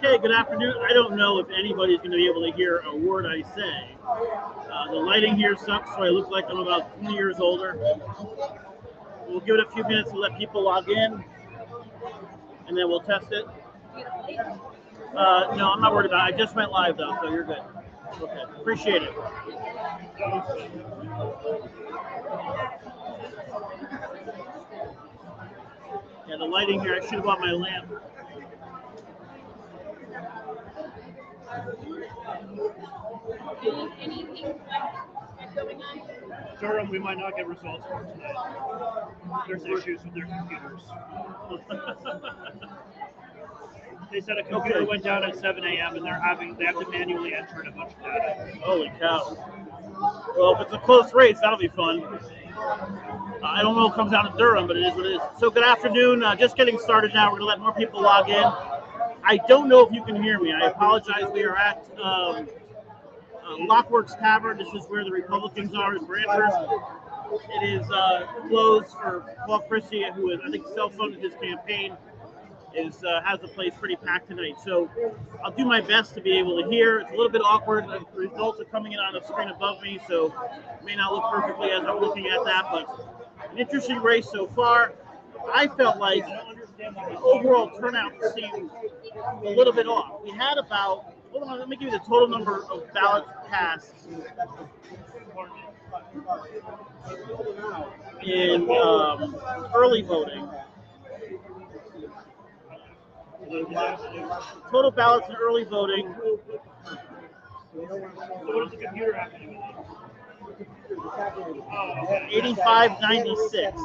Okay, good afternoon. I don't know if anybody's going to be able to hear a word I say. The lighting here sucks, so I look like I'm about 20 years older. We'll give it a few minutes to let people log in, and then we'll test it. No, I'm not worried about it. I just went live, though, so you're good. Okay, appreciate it. Yeah, the lighting here, I should have bought my lamp. Durham, we might not get results for tonight. There's issues with their computers. They said a computer went down at 7 a.m. and they have to manually enter in a bunch of data. Holy cow. Well, if it's a close race, that'll be fun. I don't know what comes out of Durham, but it is what it is. So good afternoon. Just getting started now. We're going to let more people log in. I don't know if you can hear me. I apologize. We are at Lockworks Tavern. This is where the Republicans are in Brantford. It is closed for Paul Christie, who is, I think, self-funded his campaign. Has the place pretty packed tonight. So I'll do my best to be able to hear. It's a little bit awkward. The results are coming in on the screen above me, so it may not look perfectly as I'm looking at that, but an interesting race so far. I felt like the overall turnout seemed a little bit off. We had about, hold on, let me give you the total number of ballots cast in early voting. Total ballots in early voting. So what is the computer happening? 8596.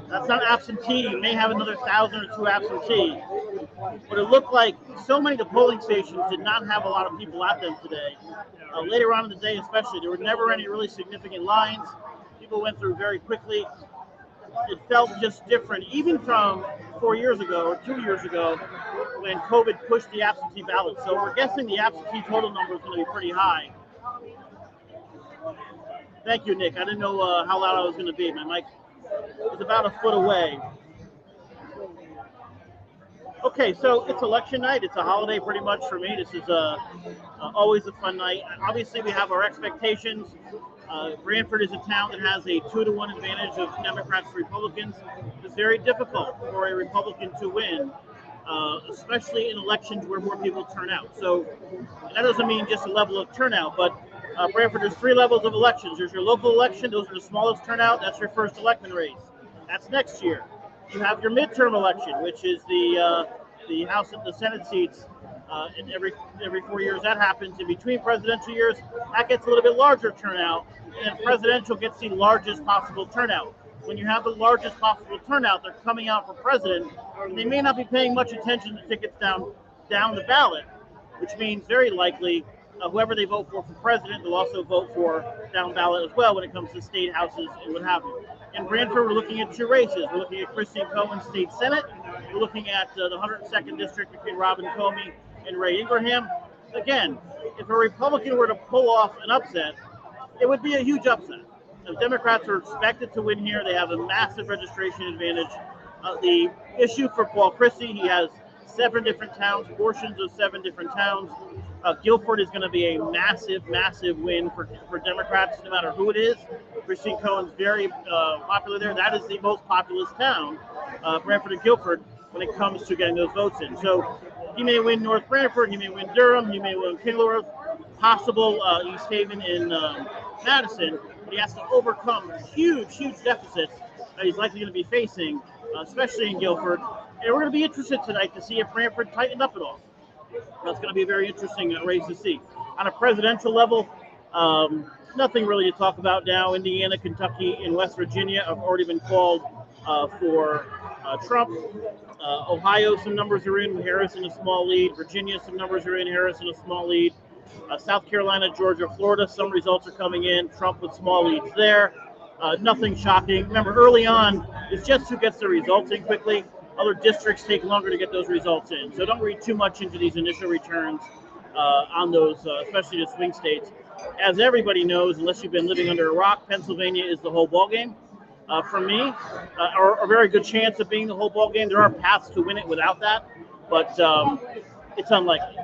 That's not absentee. You may have another 1,000 or two absentee. But it looked like so many of the polling stations did not have a lot of people at them today. Later on in the day especially, there were never any really significant lines. People went through very quickly. It felt just different, even from 4 years ago or 2 years ago when COVID pushed the absentee ballot. So we're guessing the absentee total number is going to be pretty high. Thank you, Nick. I didn't know how loud I was going to be. My mic is about a foot away. Okay, so it's election night. It's a holiday pretty much for me. This is always a fun night. Obviously, we have our expectations. Brantford is a town that has a 2-to-1 advantage of Democrats to Republicans. It's very difficult for a Republican to win, especially in elections where more people turn out. So that doesn't mean just a level of turnout, but Brantford, there's 3 levels of elections. There's your local election. Those are the smallest turnout. That's your first elected race. That's next year. You have your midterm election, which is the House and the Senate seats. And every 4 years that happens. In between presidential years, that gets a little bit larger turnout, and presidential gets the largest possible turnout. When you have the largest possible turnout, they're coming out for president, and they may not be paying much attention to tickets down the ballot, which means very likely whoever they vote for president, they'll also vote for down ballot as well when it comes to state houses and what have you. In Brantford, we're looking at 2 races. We're looking at Christine Cohen's state senate. We're looking at the 102nd district between Robin Comey and Ray Ingraham. Again, if a Republican were to pull off an upset, it would be a huge upset. The Democrats are expected to win here. They have a massive registration advantage. The issue for Paul Christie, he has 7 different towns, portions of 7 different towns. Guilford is going to be a massive, massive win for Democrats, no matter who it is. Christine Cohen's very popular there. That is the most populous town, Brantford and Guilford, when it comes to getting those votes in. So he may win North Brantford, he may win Durham, he may win Kenilworth, possible East Haven in Madison, but he has to overcome huge, huge deficits that he's likely going to be facing, especially in Guilford. And we're going to be interested tonight to see if Brantford tightened up at all. That's going to be a very interesting race to see. On a presidential level, nothing really to talk about now. Indiana, Kentucky, and West Virginia have already been called for Trump. Ohio, some numbers are in. Harris in a small lead. Virginia, some numbers are in. Harris in a small lead. South Carolina, Georgia, Florida, some results are coming in. Trump with small leads there. Nothing shocking. Remember, early on, it's just who gets the results in quickly. Other districts take longer to get those results in. So don't read too much into these initial returns on those, especially the swing states. As everybody knows, unless you've been living under a rock, Pennsylvania is the whole ballgame. For me, or a very good chance of being the whole ballgame. There are paths to win it without that. but it's unlikely.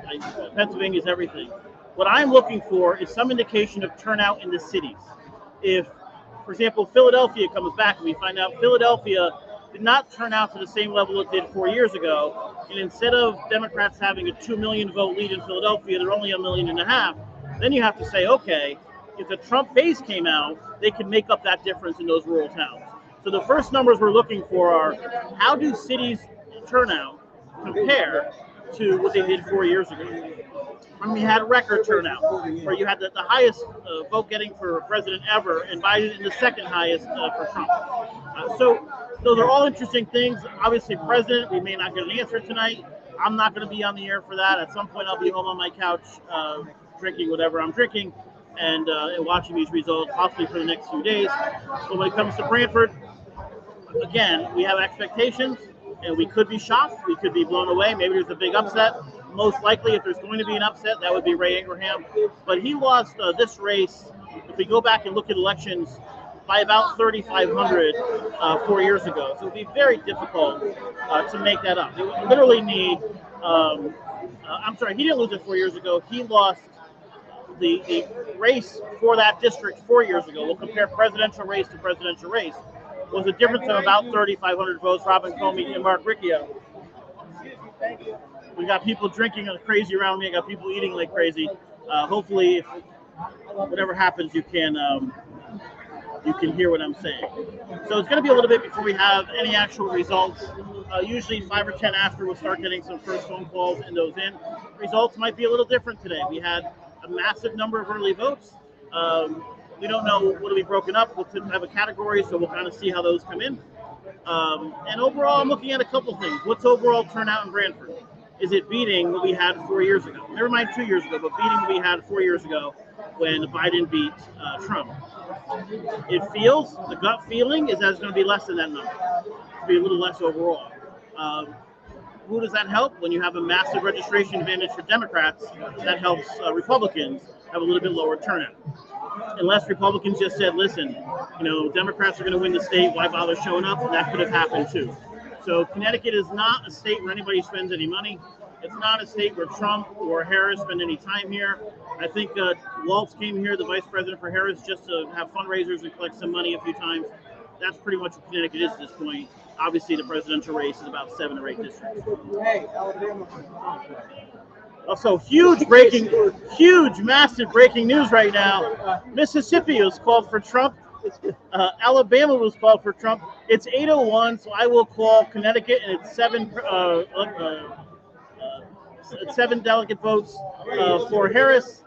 Pennsylvania is everything. What I'm looking for is some indication of turnout in the cities. If, for example, Philadelphia comes back and we find out Philadelphia did not turn out to the same level it did 4 years ago, and instead of Democrats having a 2 million vote lead in Philadelphia, they're only 1.5 million, then you have to say, okay, if the Trump base came out, they could make up that difference in those rural towns. So the first numbers we're looking for are how do cities turnout compare to what they did 4 years ago? When we had record turnout, where you had the highest vote getting for president ever, and Biden in the second highest for Trump. So those are all interesting things. Obviously, president, we may not get an answer tonight. I'm not going to be on the air for that. At some point, I'll be home on my couch drinking whatever I'm drinking and watching these results, possibly for the next few days. But when it comes to Brantford, again, we have expectations, and we could be shocked. We could be blown away. Maybe there's a big upset. Most likely, if there's going to be an upset, that would be Ray Ingraham. But he lost this race, if we go back and look at elections, by about 3,500 4 years ago. So it would be very difficult to make that up. It would literally need, I'm sorry, he didn't lose it 4 years ago. He lost the race for that district 4 years ago. We'll compare presidential race to presidential race. Was a difference of about 3,500 votes, Robin Comey and Mark Riccio. We got people drinking like crazy around me. I got people eating like crazy. Hopefully, if whatever happens, you can hear what I'm saying. So it's going to be a little bit before we have any actual results. Usually 5 or 10 after, we'll start getting some first phone calls and those in. Results might be a little different today. We had a massive number of early votes. We don't know what will be broken up. We'll have a category, so we'll kind of see how those come in. And overall, I'm looking at a couple things. What's overall turnout in Brantford? Is it beating what we had 4 years ago? Never mind 2 years ago, but beating what we had 4 years ago when Biden beat Trump. It feels, the gut feeling is that it's going to be less than that number. It'll be a little less overall. Who does that help? When you have a massive registration advantage for Democrats, that helps Republicans have a little bit lower turnout. Unless Republicans just said, listen, Democrats are going to win the state, why bother showing up? And that could have happened too. So Connecticut is not a state where anybody spends any money. It's not a state where Trump or Harris spend any time here. I think Waltz came here, the vice president for Harris, just to have fundraisers and collect some money a few times. That's pretty much what Connecticut is at this point. Obviously, the presidential race is about 7 or 8 districts. Hey, Alabama. Also, massive breaking news right now. Mississippi was called for Trump. Alabama was called for Trump. It's 8:01, so I will call Connecticut, and it's 7 delegate votes for Harris.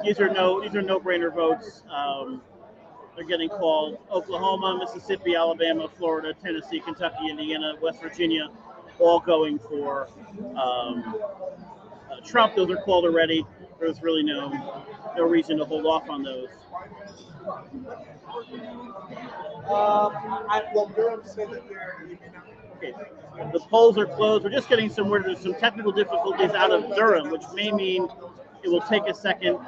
These are no-brainer votes. They're getting called. Oklahoma, Mississippi, Alabama, Florida, Tennessee, Kentucky, Indiana, West Virginia, all going for Trump. Those are called already. There's really no reason to hold off on those. Durham said that they're. Okay. The polls are closed. We're just getting there's some technical difficulties out of Durham, which may mean it will take a second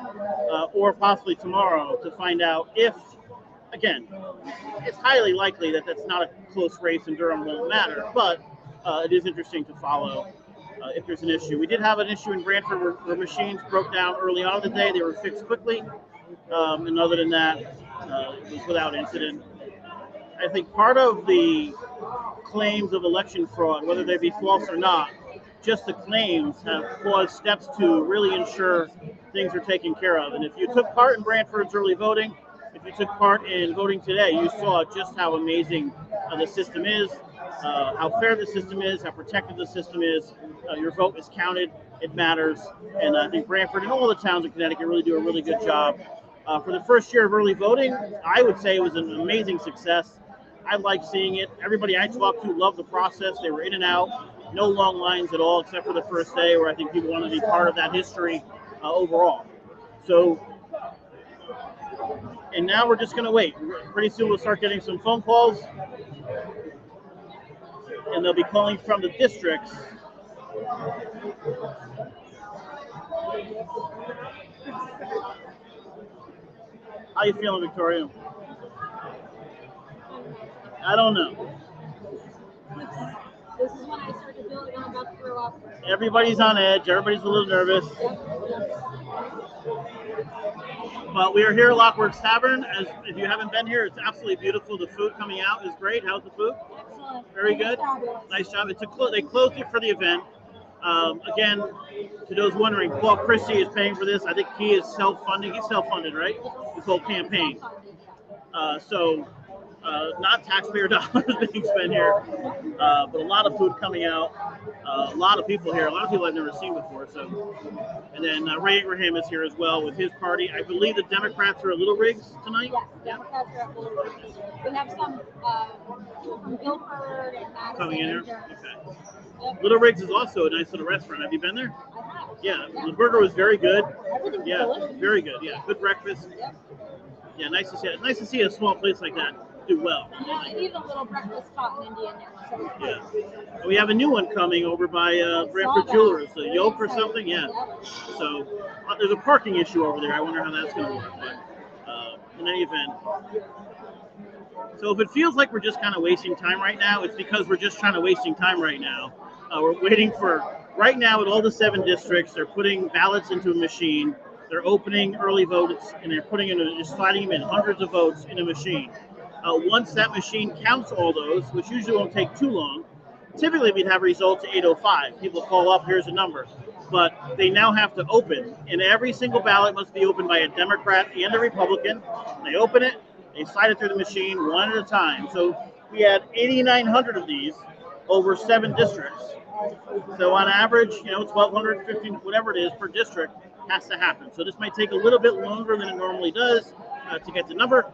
or possibly tomorrow to find out if, again, it's highly likely that that's not a close race and Durham won't matter, but it is interesting to follow if there's an issue. We did have an issue in Brantford where machines broke down early on in the day. They were fixed quickly, and other than that, it was without incident. I think part of the claims of election fraud, whether they be false or not, just the claims have caused steps to really ensure things are taken care of. And if you took part in Brantford's early voting, if you took part in voting today, you saw just how amazing the system is, how fair the system is, how protected the system is. Your vote is counted. It matters. And I think Brantford and all the towns in Connecticut really do a really good job. For the first year of early voting, I would say it was an amazing success. I like seeing it. Everybody I talked to loved the process. They were in and out. No long lines at all, except for the first day where I think people wanted to be part of that history overall. So, and now we're just going to wait. Pretty soon we'll start getting some phone calls. And they'll be calling from the districts. How you feeling, Victoria? I don't know. This is when I start to feel like I'm about just grew up. Everybody's on edge. Everybody's a little nervous. But we are here at Lockworks Tavern. As if you haven't been here, it's absolutely beautiful. The food coming out is great. How's the food? Excellent. Very good. Nice job. They closed it for the event. Again, to those wondering, Paul Christie is paying for this. I think he is self-funding. He's self-funded, right? This whole campaign. Not taxpayer dollars being spent here, but a lot of food coming out. A lot of people here. A lot of people I've never seen before. So, and then Ray Abraham is here as well with his party. I believe the Democrats are at Little Rigs tonight. Yes, Democrats are at Little Rigs. We have some people from Guilford and Madison. Coming in here. And Durham. Okay. Yep. Little Rigs is also a nice little restaurant. Have you been there? I have. Yeah, the burger was very good. Everything's Yeah, delicious. very good. Yeah, good breakfast. Yep. Yeah, nice to see it. Nice to see a small place like that do well. Yeah, and even a little breakfast spot in Indian now. So it's Yeah. good. We have a new one coming over by Bradford Jewelers, the Yoke or something. Yeah. Yep. So there's a parking issue over there. I wonder how that's going to work. But in any event, so if it feels like we're just kind of wasting time right now, it's because we're just trying to wasting time right now. We're waiting for right now with all the 7 districts. They're putting ballots into a machine. They're opening early votes and they're putting just sliding them in hundreds of votes in a machine. Once that machine counts all those, which usually won't take too long, typically we'd have results at 8:05. People call up, here's a number. But they now have to open, and every single ballot must be opened by a Democrat and a Republican. They open it, they slide it through the machine one at a time. So we had 8,900 of these over 7 districts. So on average, 1,200, 15, whatever it is per district has to happen. So this might take a little bit longer than it normally does to get the number.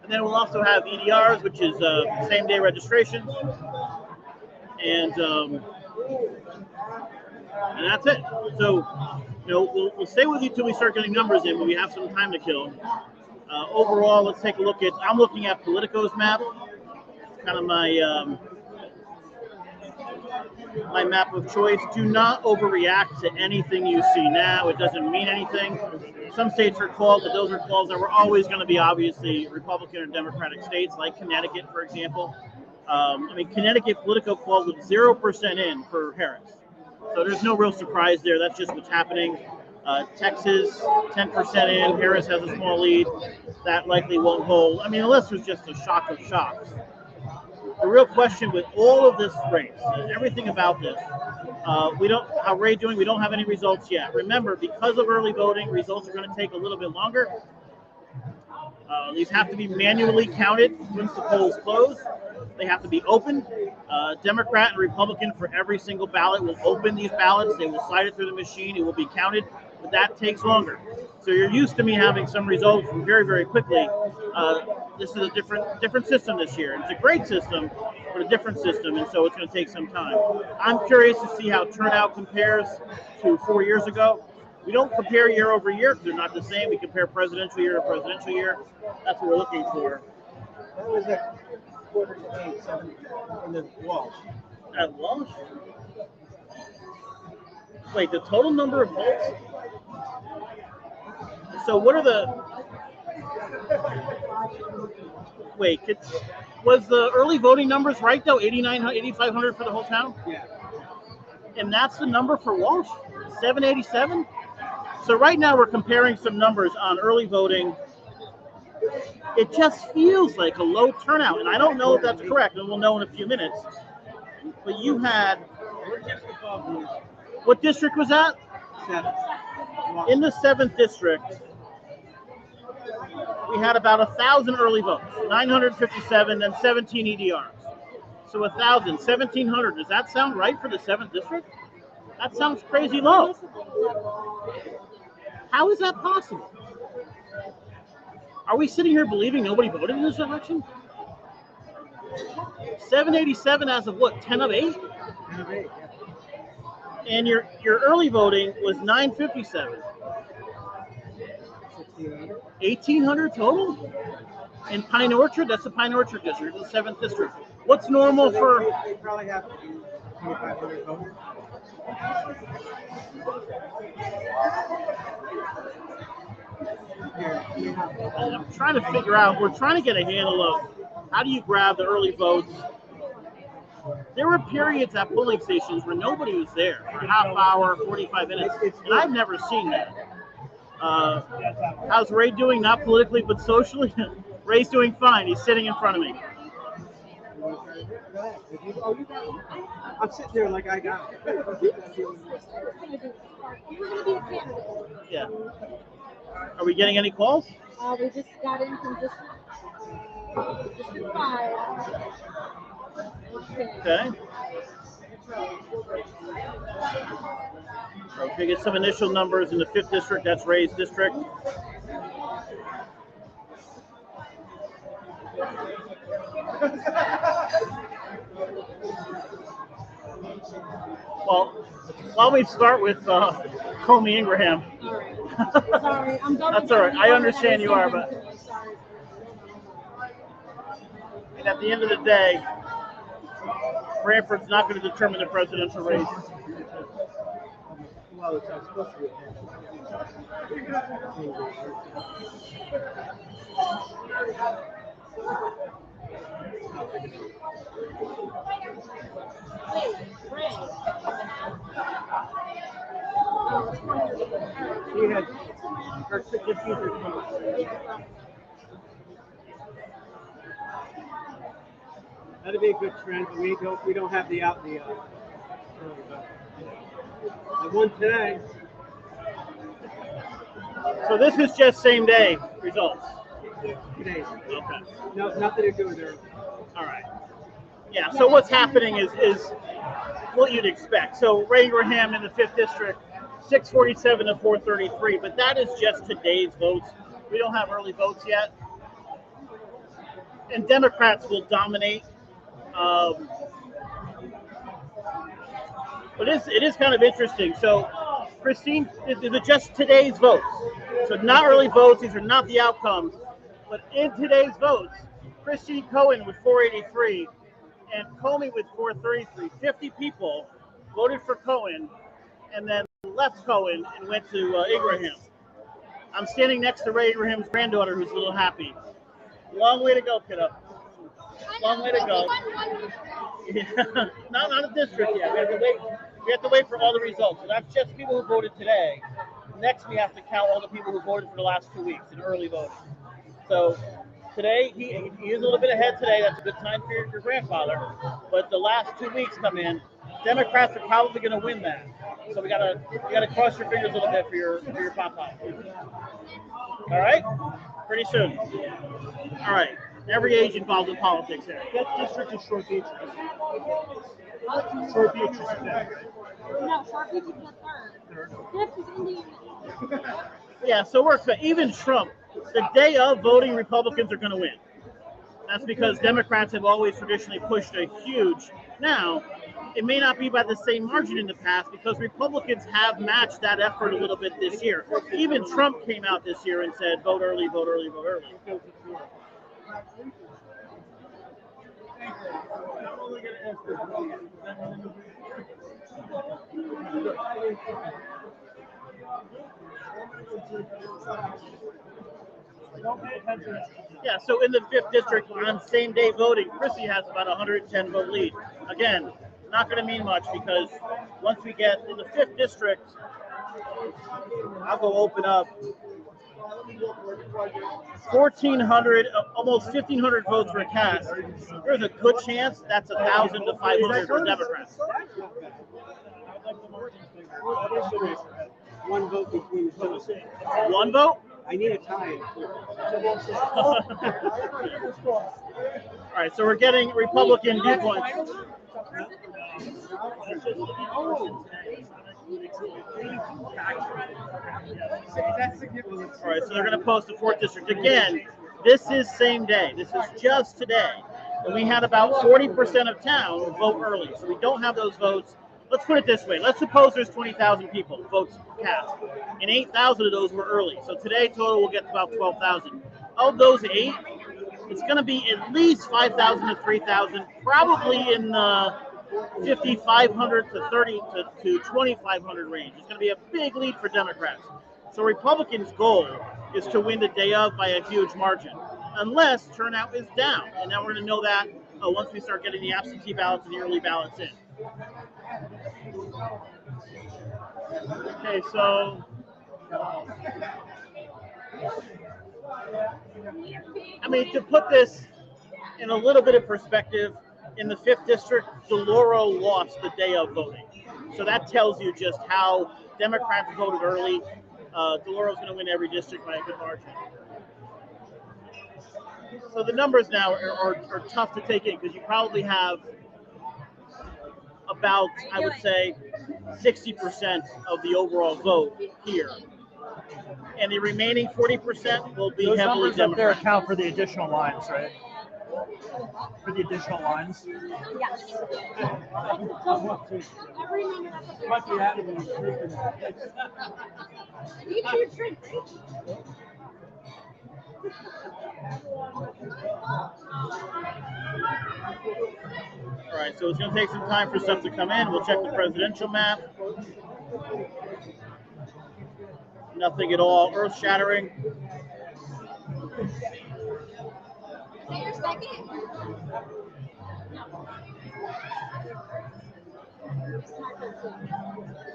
And then we'll also have EDRs, which is same-day registrations. And that's it. So, we'll stay with you till we start getting numbers in, but we have some time to kill. Overall, let's take a look at, I'm looking at Politico's map. It's kind of my map of choice. Do not overreact to anything you see now. It doesn't mean anything. Some states are called, but those are calls that were always going to be obviously Republican or Democratic states, like Connecticut, for example. Connecticut Politico called with 0% in for Harris. So there's no real surprise there. That's just what's happening. Texas, 10% in. Harris has a small lead. That likely won't hold. Unless there's just a shock of shocks. The real question with all of this race, everything about this, how Ray doing? We don't have any results yet. Remember, because of early voting, results are going to take a little bit longer. These have to be manually counted once the polls close. They have to be open. Democrat and Republican for every single ballot will open these ballots. They will slide it through the machine. It will be counted, but that takes longer. So you're used to me having some results very, very quickly. This is a different system this year. It's a great system, but a different system, and so it's going to take some time. I'm curious to see how turnout compares to 4 years ago. We don't compare year over year because they're not the same. We compare presidential year to presidential year. That's what we're looking for. What was that quarter to 8, 7 in the Walsh? At Walsh? Wait, the total number of votes? So what are the... Wait, was the early voting numbers right, though? 8,500 for the whole town? Yeah. And that's the number for Walsh? 787? So right now we're comparing some numbers on early voting. It just feels like a low turnout, and I don't know if that's correct, and we'll know in a few minutes. But you had... What district was that? 7. In the 7th district, we had about 1,000 early votes, 957, then 17 EDRs. So 1,000, 1,700. Does that sound right for the 7th district? That sounds crazy low. How is that possible? Are we sitting here believing nobody voted in this election? 787 as of what, 10 of 8? 10 of 8, yeah. And your early voting was 957. 1,600. 1,800 total? In Pine Orchard? That's the Pine Orchard district, the 7th district. What's normal for... They probably have 2,500 voters. I'm trying to figure out, we're trying to get a handle of how do you grab the early votes there were periods at polling stations where nobody was there for a half hour, 45 minutes, and I've never seen that. How's Ray doing? Not politically, but socially? Ray's doing fine. He's sitting in front of me. I'm sitting there like I got it. You're going to be a candidate. Yeah. Are we getting any calls? We just got in from District 5. Okay. Okay, get some initial numbers in the 5th district. That's Ray's district. Well, why don't we start with Comey Ingraham? All right. Sorry, I'm done. That's all right. I understand you are, but and at the end of the day, Branford's not going to determine the presidential race. Well, it's supposed to be. He had her diffuser coming. That'd be a good trend, but we don't have the I won today. So this is just same day results. Today. Okay. No, nothing to do with her. All right. Yeah. So what's happening is what you'd expect. So Ray Ingraham in the 5th district, 647 to 433, but that is just today's votes. We don't have early votes yet, and Democrats will dominate. But it is kind of interesting. So, Christine, these are just today's votes. So not early votes. These are not the outcomes. But in today's votes, Christine Cohen with 483 and Comey with 433. 50 people voted for Cohen and then left Cohen and went to Ingraham. I'm standing next to Ray Ingraham's granddaughter who's a little happy. Long way to go, kiddo. Long way to go. Yeah. Not a district yet. We have to wait for all the results. So that's just people who voted today. Next, we have to count all the people who voted for the last 2 weeks in early voting. So today, he is a little bit ahead today. That's a good time for your grandfather. But the last 2 weeks come in. Democrats are probably going to win that. So you gotta cross your fingers a little bit for your papa. All right? Pretty soon. All right. Every age involved in politics here. That district is Short Beach. Short Beach is that. No, Short Beach is the third. Fifth is Indian. Yeah, so we're even Trump. The day of voting, Republicans are going to win. That's because Democrats have always traditionally pushed a huge. Now, it may not be by the same margin in the past because Republicans have matched that effort a little bit this year. Even Trump came out this year and said, vote early, vote early, vote early. Yeah, so in the 5th district on same day voting, Chrissy has about 110 vote lead. Again, not going to mean much because once we get in the 5th district, I'll go open up 1,400, almost 1,500 votes for a cast. There's a good chance that's 1,000 to 500 for Democrats. One vote between the two. One vote? I need a tie. All right, so we're getting Republican viewpoints. All right, so they're going to post the 4th district. Again, this is same day. This is just today. And we had about 40% of town vote early. So we don't have those votes. Let's put it this way. Let's suppose there's 20,000 people votes cast. And 8,000 of those were early. So today total we'll get to about 12,000. Of those 8, it's going to be at least 5,000 to 3,000, probably in the 5,500 to 30 to 2,500 range. It's going to be a big lead for Democrats. So Republicans' goal is to win the day of by a huge margin, unless turnout is down. And now we're going to know that once we start getting the absentee ballots and the early ballots in. Okay, so I mean, to put this in a little bit of perspective, in the 5th district, DeLauro lost the day of voting. So that tells you just how Democrats voted early. DeLauro's going to win every district by a good margin. So the numbers now are tough to take in because you probably have about, I would say, 60% of the overall vote here. And the remaining 40% will be those heavily numbers up there Democrat. account for the additional lines, right? For the additional lines. Yes. Every number up there. Might be having a You two drink. All right, so it's going to take some time for stuff to come in. We'll check the presidential map. Nothing at all earth-shattering. Is that your second?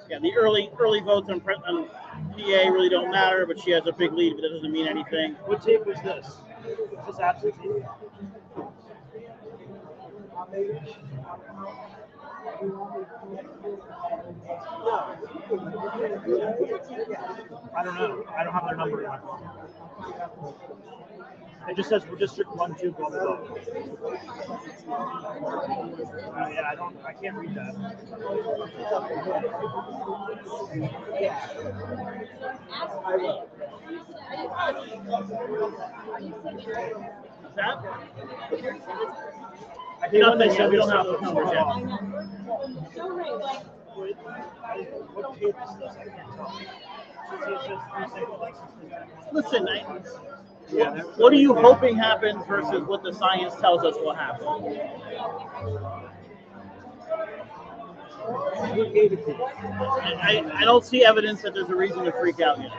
Yeah, the early votes on PA really don't matter, but she has a big lead, but that doesn't mean anything. What tape was this? Is this absentee? I don't know. I don't have their number in my phone. It just says District 1, 2, blah, blah, blah. Yeah, I can't read that. What's that? I think when they Nothing yet. said We this don't have those numbers yet. What tape is this? I can't tell. It says 3 second license. Listen, what are you hoping happens versus what the science tells us will happen? I don't see evidence that there's a reason to freak out yet.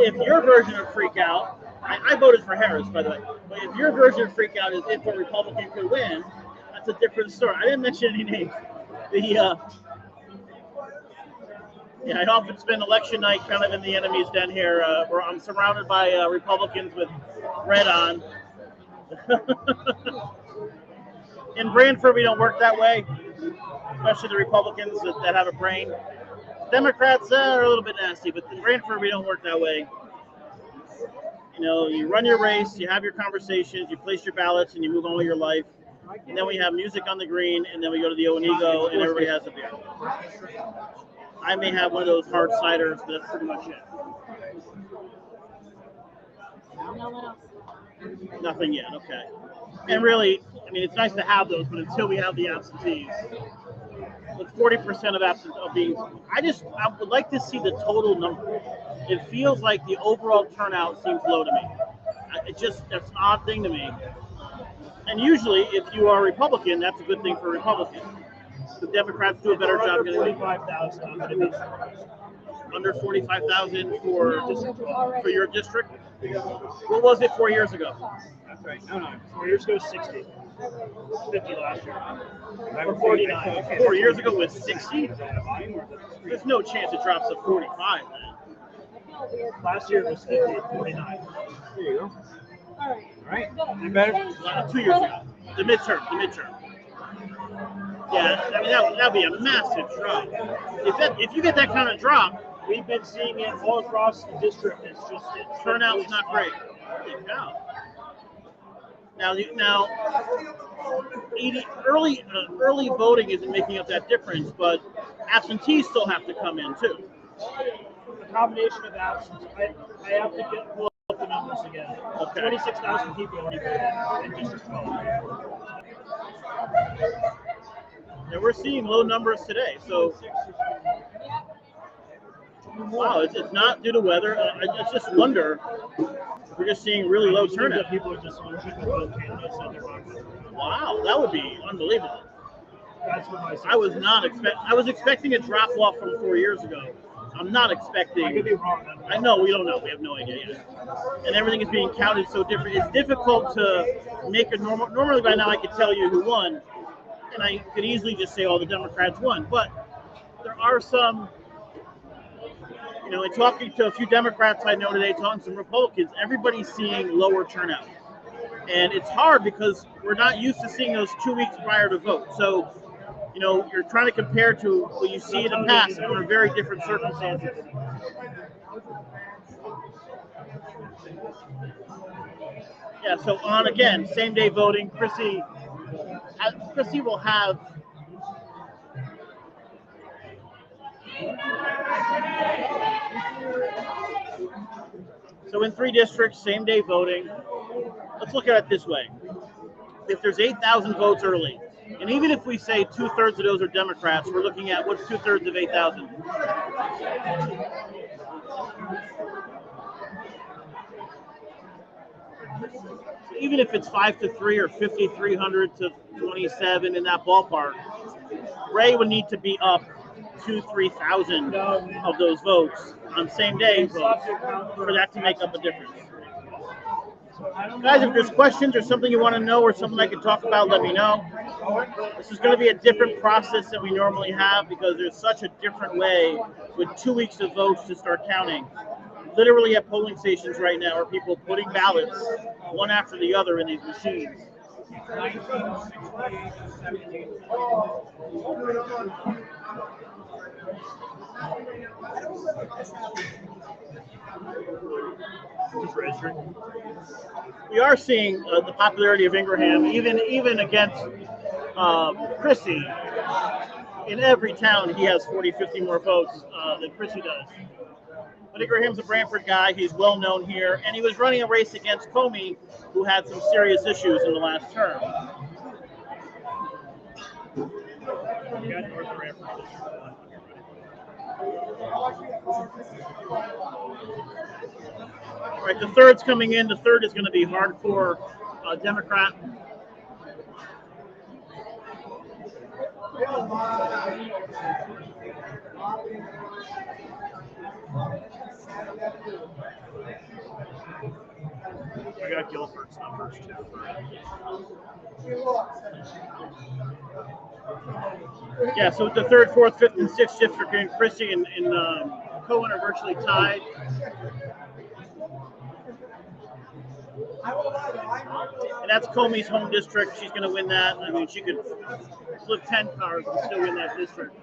If your version of freak out, I voted for Harris, by the way, but if your version of freak out is if a Republican could win, that's a different story. I didn't mention any names. Yeah, I often spend election night kind of in the enemy's den here, where I'm surrounded by Republicans with red on. In Brantford, we don't work that way, especially the Republicans that have a brain. Democrats are a little bit nasty, but in Brantford, we don't work that way. You know, you run your race, you have your conversations, you place your ballots, and you move on with your life. And then we have music on the green, and then we go to the Onigo, and everybody has a beer. I may have one of those hard ciders, but that's pretty much it. Nothing yet, okay. And really, I mean, it's nice to have those, but until we have the absentees, with 40% of absentees, I would like to see the total number. It feels like the overall turnout seems low to me. That's an odd thing to me. And usually, if you are a Republican, that's a good thing for a Republican. The Democrats do a better job getting 45,000. under 45,000 for your district. What was it 4 years ago? That's right. No. 4 years ago, 60. 50 last year. Or 49. 4 years ago was 60. There's no chance it drops to 45 then. Last year it was 50, 49. There you go. All right. You better? 2 years ago. The midterm. Yeah, I mean that'd be a massive drop. If you get that kind of drop, We've been seeing it all across the district. It's turnout's not great. No. Now, early voting isn't making up that difference, but absentees still have to come in too. A combination of absence. I have to pull up the numbers again. Okay. 26,000 people already voted in District 12. And we're seeing low numbers today, so wow, it's not due to weather. I just wonder. We're just seeing really low turnout. People are disillusioned with both candidates that they're running. Wow, that would be unbelievable. That's what I was expecting a drop off from 4 years ago. I'm not I expecting. could be wrong. I know we don't know. We have no idea yet. And everything is being counted so different. It's difficult to make a normal. Normally by now I could tell you who won, and I could easily just say all the Democrats won. But there are some. In talking to a few Democrats I know today, talking to some Republicans, everybody's seeing lower turnout. And it's hard because we're not used to seeing those 2 weeks prior to vote. So, you're trying to compare to what you see in the past under very different circumstances. Yeah, so on again, same day voting. Chrissy will have. So in 3 districts, same day voting. Let's look at it this way. If there's 8,000 votes early, and even if we say 2/3 of those are Democrats, we're looking at what's 2/3 of 8,000? Even if it's 5-3 or 5,300 to 27 in that ballpark, Ray would need to be up 2,000-3,000 of those votes on same day votes for that to make up a difference. Guys, if there's questions or something you want to know or something I can talk about, let me know. This is going to be a different process than we normally have because there's such a different way with 2 weeks of votes to start counting. Literally at polling stations right now are people putting ballots one after the other in these machines. We are seeing the popularity of Ingraham, even against Chrissy. In every town, he has 40, 50 more votes than Chrissy does. But Ingraham's a Brantford guy. He's well known here, and he was running a race against Comey, who had some serious issues in the last term. All right, the third's coming in. The third is going to be hardcore Democrat. I got Guilford's numbers too. Yeah, so the third, fourth, fifth, and sixth district in Christie and Cohen are virtually tied. And that's Comey's home district. She's going to win that. I mean, she could flip 10 cars and still win that district.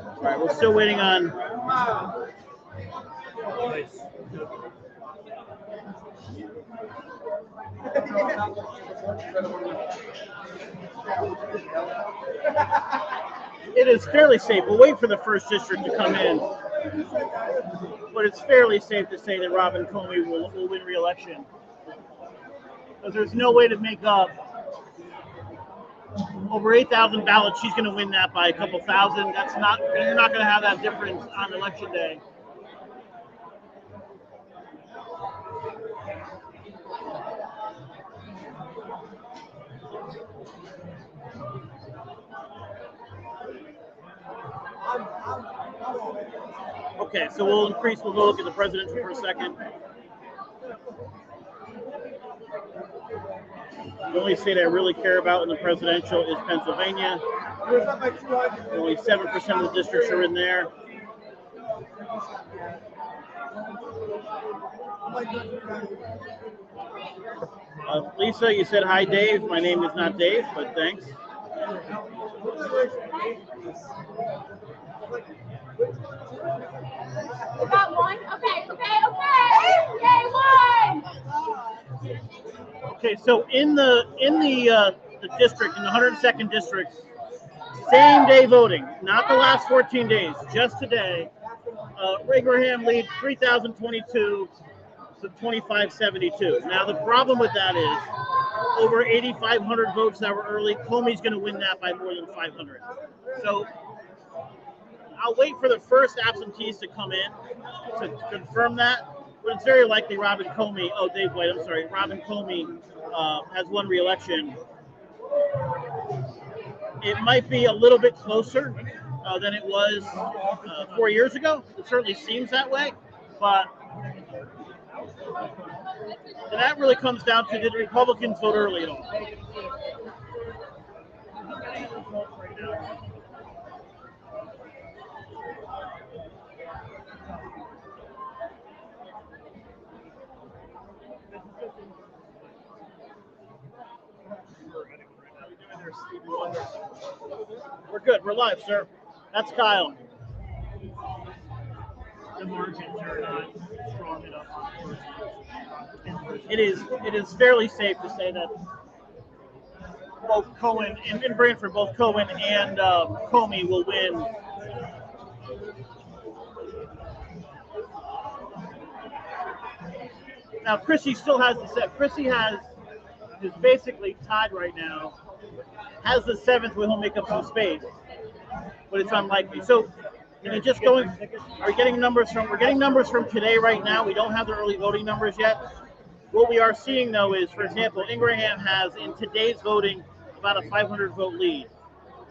All right, we're still waiting on. It is fairly safe. We'll wait for the first district to come in. But it's fairly safe to say that Robin Comey will win re-election. Because there's no way to make up over 8,000 ballots. She's going to win that by a couple thousand. That's not, you're not going to have that difference on election day. Okay, so we'll go look at the presidential for a second. The only state I really care about in the presidential is Pennsylvania. Only 7% of the districts are in there. Lisa, you said hi, Dave. My name is not Dave, but thanks. We got one? Okay. Yay, one! Okay, so in the district, in the 102nd district, same day voting, not the last 14 days, just today. Ingraham leads 3,022 to 2,572. Now the problem with that is over 8,500 votes that were early. Comey's going to win that by more than 500. So I'll wait for the first absentees to come in to confirm that. But it's very likely Robin Comey. Oh, Dave White. I'm sorry. Robin Comey has won re-election. It might be a little bit closer than it was 4 years ago. It certainly seems that way. But that really comes down to, did the Republicans vote early at all? We're good. We're live, sir. That's Kyle. The margins are not strong enough on It is fairly safe to say that both Cohen in Brantford, both Cohen and Comey will win. Now Chrissy still has the set. Chrissy is basically tied right now. Has the 7th where he'll make up some space, but it's unlikely. So, just going. Are we getting numbers from? We're getting numbers from today right now. We don't have the early voting numbers yet. What we are seeing though is, for example, Ingraham has in today's voting about a 500 vote lead.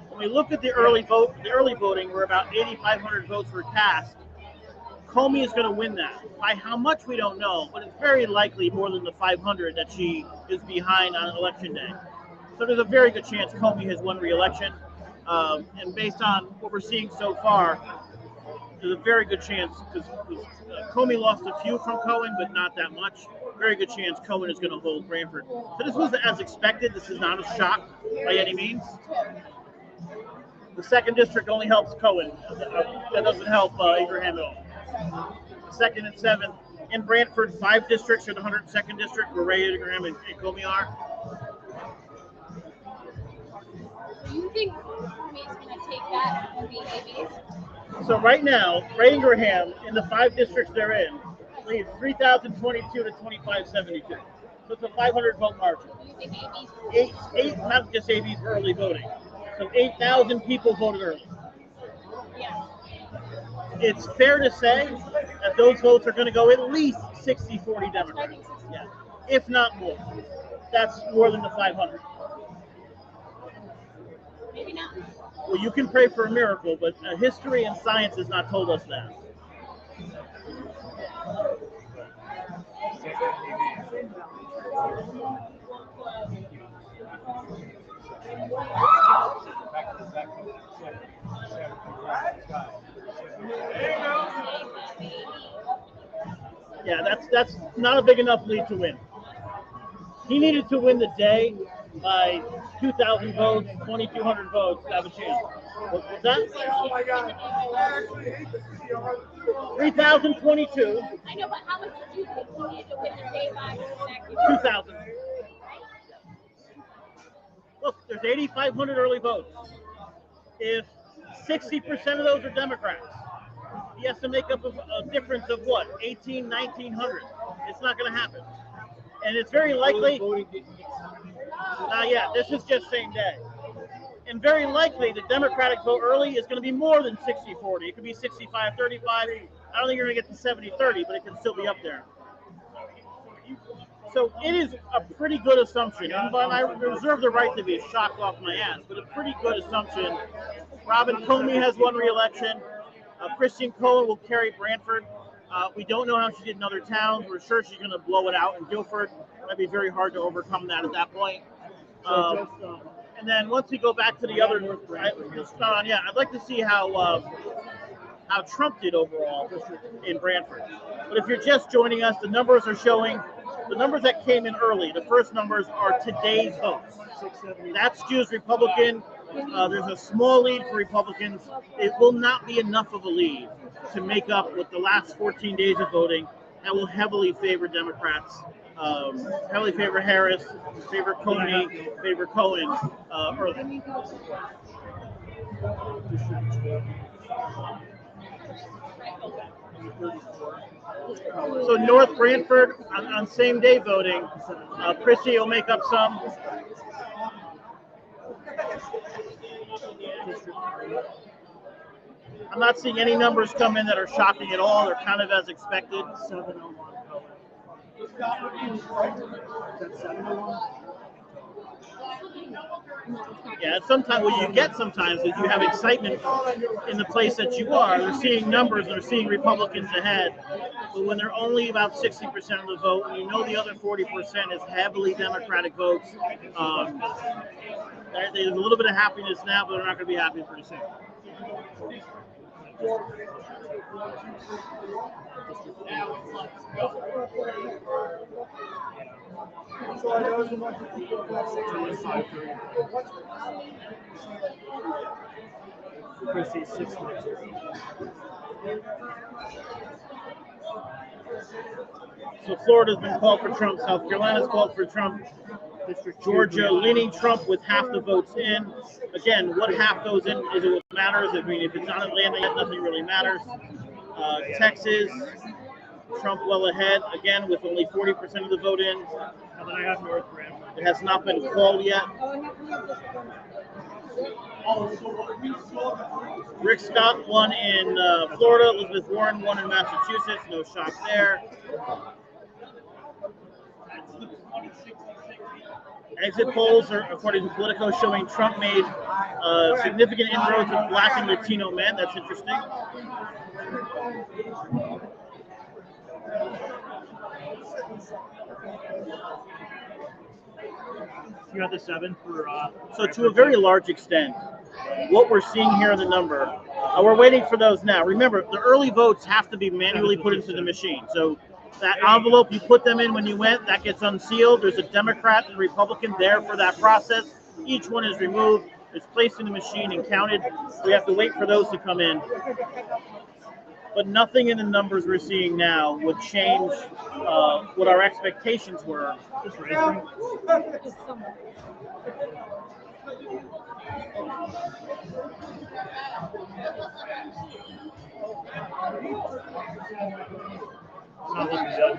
When we look at the early voting, where about 8,500 votes were cast. Comey is going to win that. By how much, we don't know, but it's very likely more than the 500 that she is behind on election day. So there's a very good chance Comey has won re-election. And based on what we're seeing so far, there's a very good chance, because Comey lost a few from Cohen, but not that much. Very good chance Cohen is going to hold Brantford. So this was as expected. This is not a shock by any means. The 2nd district only helps Cohen. That doesn't help Ingraham at all. 2nd and 7th. In Brantford, 5 districts are the 102nd district, where Ray Ingraham and Comey are. Do you think Comey is going to take that and be ABs? So right now, Ray Ingraham, in the 5 districts they're in, leads 3,022 to 2,572. So it's a 500 vote margin. Do you think ABs? Eight, not just ABs for early voting. So 8,000 people voted early. Yeah. It's fair to say that those votes are going to go at least 60-40 Democrats. Yeah, if not more. That's more than the 500. Maybe not. Well, you can pray for a miracle, but history and science has not told us that. Yeah, that's not a big enough lead to win. He needed to win the day by 2,000 votes, 2,200 votes to have a chance. What's that? Oh my God. I actually hate this. 3,022. I know, but how much did you think he needed to win the day by? 2,000. Look, there's 8,500 early votes. If 60% of those are Democrats, he has to make up a difference of what? 1,800, 1,900. It's not going to happen. And it's very likely, not yet, this is just same day. And very likely the Democratic vote early is going to be more than 60-40. It could be 65-35. I don't think you're going to get to 70-30, but it can still be up there. So it is a pretty good assumption, but I reserve the right to be shocked off my ass, but a pretty good assumption. Robin Comey has won re-election. Christine Cohen will carry Brantford. We don't know how she did in other towns. We're sure she's going to blow it out in Guilford. It might be very hard to overcome that at that point. And then once we go back to the other, I'd like to see how Trump did overall in Brantford. But if you're just joining us, the numbers are showing, the numbers that came in early, the first numbers are today's votes. That skews Republican. There's a small lead for Republicans. It will not be enough of a lead to make up with the last 14 days of voting. That will heavily favor Democrats, heavily favor Harris, favor Comey, favor Cohen early. So North Brantford on same day voting, Chrissy will make up some. I'm not seeing any numbers come in that are shocking at all. They're kind of as expected. 701 color. Is that 701? Yeah, sometimes what you get sometimes is you have excitement in the place that you are. They're seeing numbers, they're seeing Republicans ahead. But when they're only about 60% of the vote, and you know the other 40% is heavily Democratic votes, there's a little bit of happiness now, but they're not going to be happy pretty soon. Christie's 642. So Florida's been called for Trump, South Carolina's called for Trump, Georgia leaning Trump with half the votes in. Again, what half goes in is what matters. I mean, if it's not Atlanta yet, nothing really matters. Texas, Trump well ahead, again, with only 40% of the vote in. And then I have North Branford. It has not been called yet. Rick Scott won in Florida. Elizabeth Warren won in Massachusetts. No shock there. Exit polls are, according to Politico, showing Trump made significant inroads with Black and Latino men. That's interesting. You got the 7 for. So to a very large extent, what we're seeing here in the number, we're waiting for those now. Remember, the early votes have to be manually put into the machine. So that envelope, you put them in when you went, that gets unsealed. There's a Democrat and Republican there for that process. Each one is removed, it's placed in the machine and counted. We have to wait for those to come in. But nothing in the numbers we're seeing now would change what our expectations were. Just racing. Not looking good.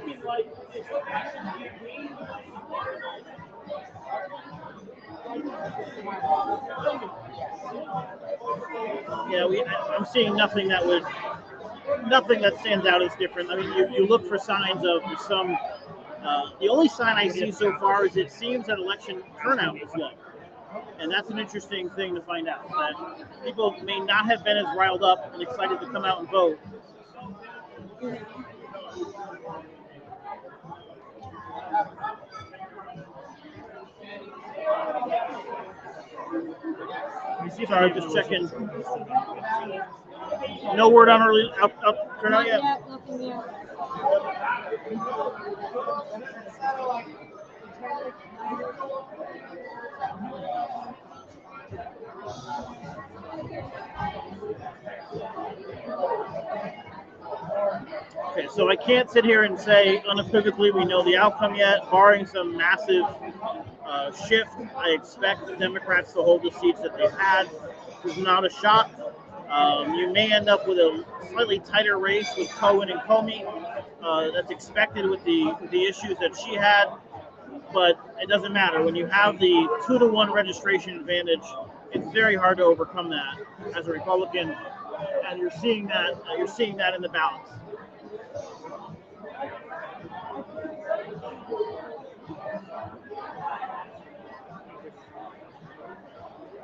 Yeah, I'm seeing nothing that stands out as different. I mean, you look for signs of some. The only sign I see so far is it seems that election turnout is low, and that's an interesting thing to find out. That people may not have been as riled up and excited to come out and vote. Sorry, I'm just checking. No word on early up turnout yet. Nothing yet. Okay, so I can't sit here and say unequivocally we know the outcome yet, barring some massive shift. I expect the Democrats to hold the seats that they've had. This is not a shock. You may end up with a slightly tighter race with Cohen and Comey. That's expected with the issues that she had, but it doesn't matter. When you have the 2-to-1 registration advantage, it's very hard to overcome that as a Republican, and you're seeing that in the ballots.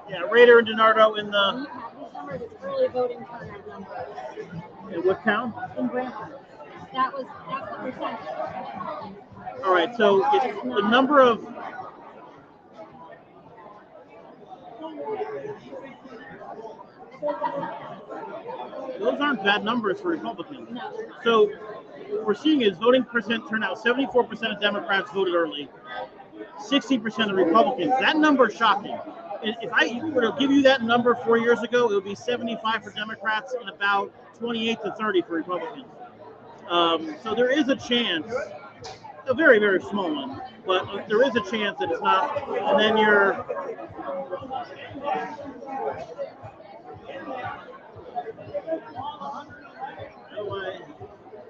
Yeah, Rader and DiNardo in the. These numbers, it's early voting turnout numbers. In what town? In Brantford. That's the percentage. All right, so it's the number of. Those aren't bad numbers for Republicans. No, they're not. So what we're seeing is voting percent turnout. 74% of Democrats voted early. 60% of Republicans. That number is shocking. If I were to give you that number 4 years ago, it would be 75 for Democrats and about 28 to 30 for Republicans. So there is a chance, a very, very small one, but there is a chance that it's not. And then you're. How do I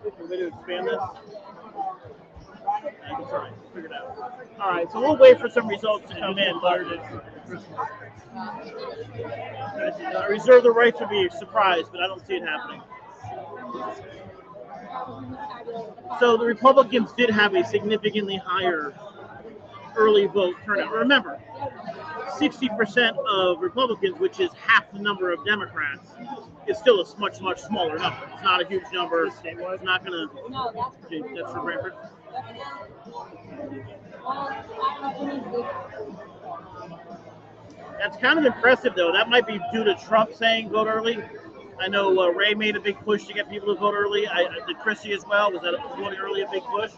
get a way to expand this? That's all right. Figure it out. All right, so we'll wait for some results to come in. But I reserve the right to be surprised, but I don't see it happening. So the Republicans did have a significantly higher early vote turnout. Remember, 60% of Republicans, which is half the number of Democrats, is still a much, much smaller number. It's not a huge number. It's not going to. No, that's That's for Brantford. That's kind of impressive, though. That might be due to Trump saying vote early. I know Ray made a big push to get people to vote early. Did Chrissy as well. Was that voting early a big push?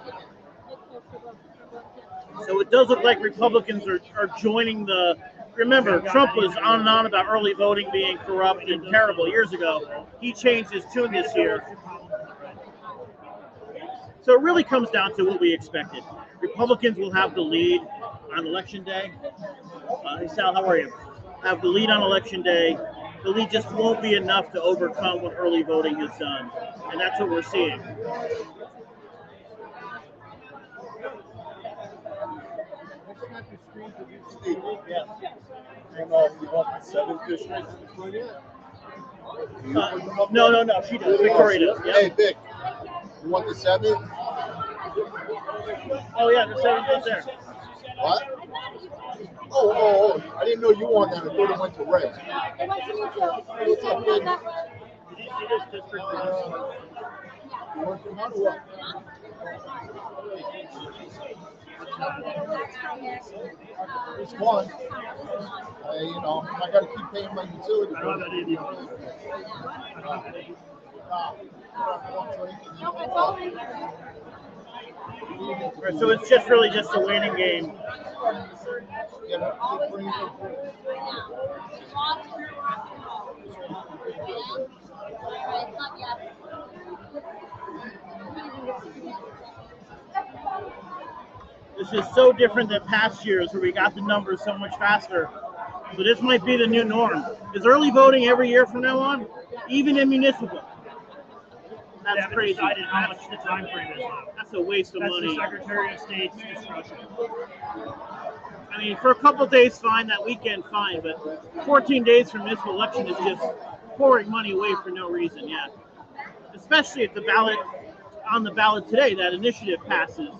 So it does look like Republicans are joining the. Remember, Trump was on and on about early voting being corrupt and terrible years ago. He changed his tune this year. So it really comes down to what we expected. Republicans will have the lead on Election Day. Hey, Sal, how are you? Have the lead on Election Day. The lead just won't be enough to overcome what early voting has done. And that's what we're seeing. Yes. And you want the 7th district? No. She does. Victoria does. Yep. Hey, Vic, you want the 7th? Oh, yeah, the 7th is there. What? Oh, I didn't know you wanted that. I thought it went to Ray. What's up, Vic? Did you see this district? You want them out or what? It's one. I got to keep paying my utility. I don't have any of So it's just really just a waiting game. This is so different than past years where we got the numbers so much faster. So this might be the new norm. Is early voting every year from now on? Even in municipal? That's crazy. Decided how much the time frame is now. That's a waste of That's money. the Secretary of State's discretion. I mean, for a couple of days, fine. That weekend, fine. But 14 days for municipal election is just pouring money away for no reason. Yeah, especially if on the ballot today, that initiative passes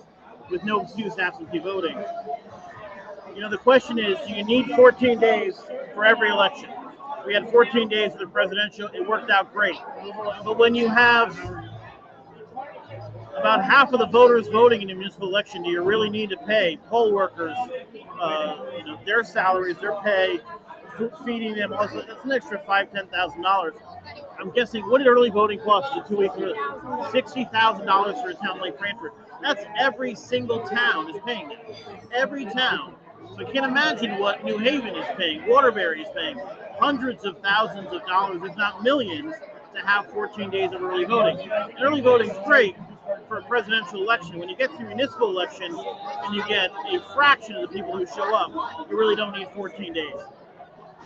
with no excuse absentee voting. The question is, do you need 14 days for every election? We had 14 days for the presidential. It worked out great. But when you have about half of the voters voting in a municipal election, do you really need to pay poll workers, their salaries, their pay, feeding them? Also, that's an extra $5,000, $10,000. I'm guessing, what did early voting cost the 2 weeks? $60,000 for a town like Brantford. That's every single town is paying that. Every town. So I can't imagine what New Haven is paying, Waterbury is paying. Hundreds of thousands of dollars, if not millions, to have 14 days of early voting. And early voting is great for a presidential election. When you get to municipal election and you get a fraction of the people who show up, you really don't need 14 days.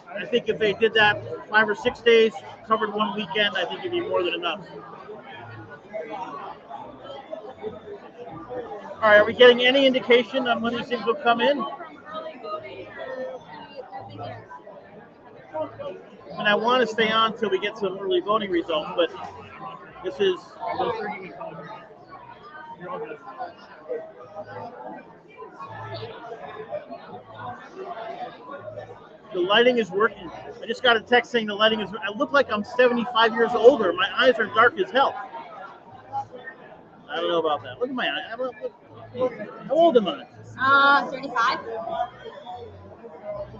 I think if they did that 5 or 6 days, covered one weekend, I think it'd be more than enough. All right, are we getting any indication on when these things will come in? And I want to stay on until we get some early voting results, but this is. The lighting is working. I just got a text saying the lighting is. I look like I'm 75 years older. My eyes are dark as hell. I don't know about that. Look at my eyes. How old am I? 35.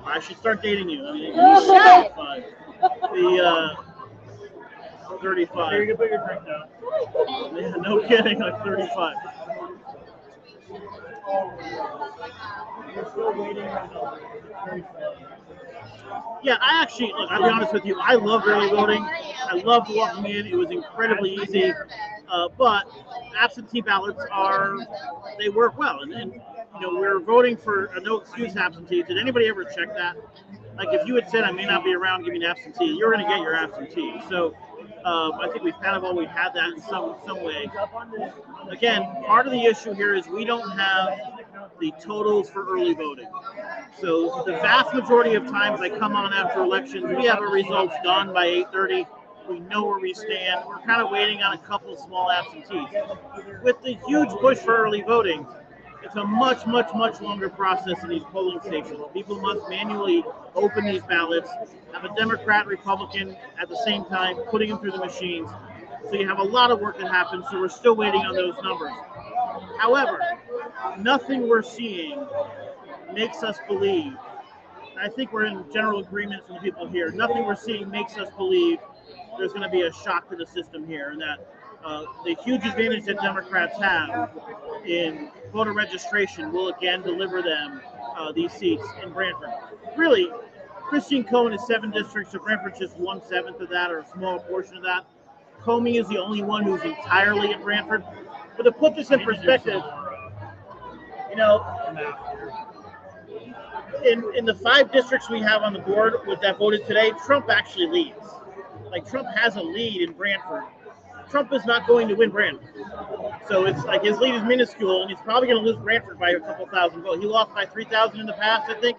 I should start dating you. I mean, You should. 35. Here, you can put your drink down. Yeah, no kidding, like 35. We're still waiting on Yeah, I'll be honest with you, I loved early voting. I loved walking in. It was incredibly easy. But absentee ballots they work well. And we're voting for a no excuse absentee. Did anybody ever check that? Like, if you had said, I may not be around, give me an absentee, you're going to get your absentee. So I think we've kind of always had that in some way. Again, part of the issue here is we don't have the totals for early voting. So the vast majority of times I come on after elections, we have our results done by 8:30. We know where we stand. We're kind of waiting on a couple small absentees. With the huge push for early voting, it's a much, much, much longer process in these polling stations. People must manually open these ballots, have a Democrat, Republican at the same time, putting them through the machines. So you have a lot of work that happens, so we're still waiting on those numbers. However, nothing we're seeing makes us believe, I think we're in general agreement from the people here, nothing we're seeing makes us believe there's going to be a shock to the system here, and that the huge advantage that Democrats have in voter registration will again deliver them these seats in Brantford. Really, Christine Cohen is 7 districts, so Brantford's just 1/7 of that, or a small portion of that. Comey is the only one who's entirely in Brantford. But to put this in perspective, you know, in the 5 districts we have on the board with that voted today, Trump actually leads. Like, Trump has a lead in Brantford. Trump is not going to win Brantford. So it's like his lead is minuscule, and he's probably going to lose Brantford by a couple thousand votes. He lost by 3,000 in the past, I think.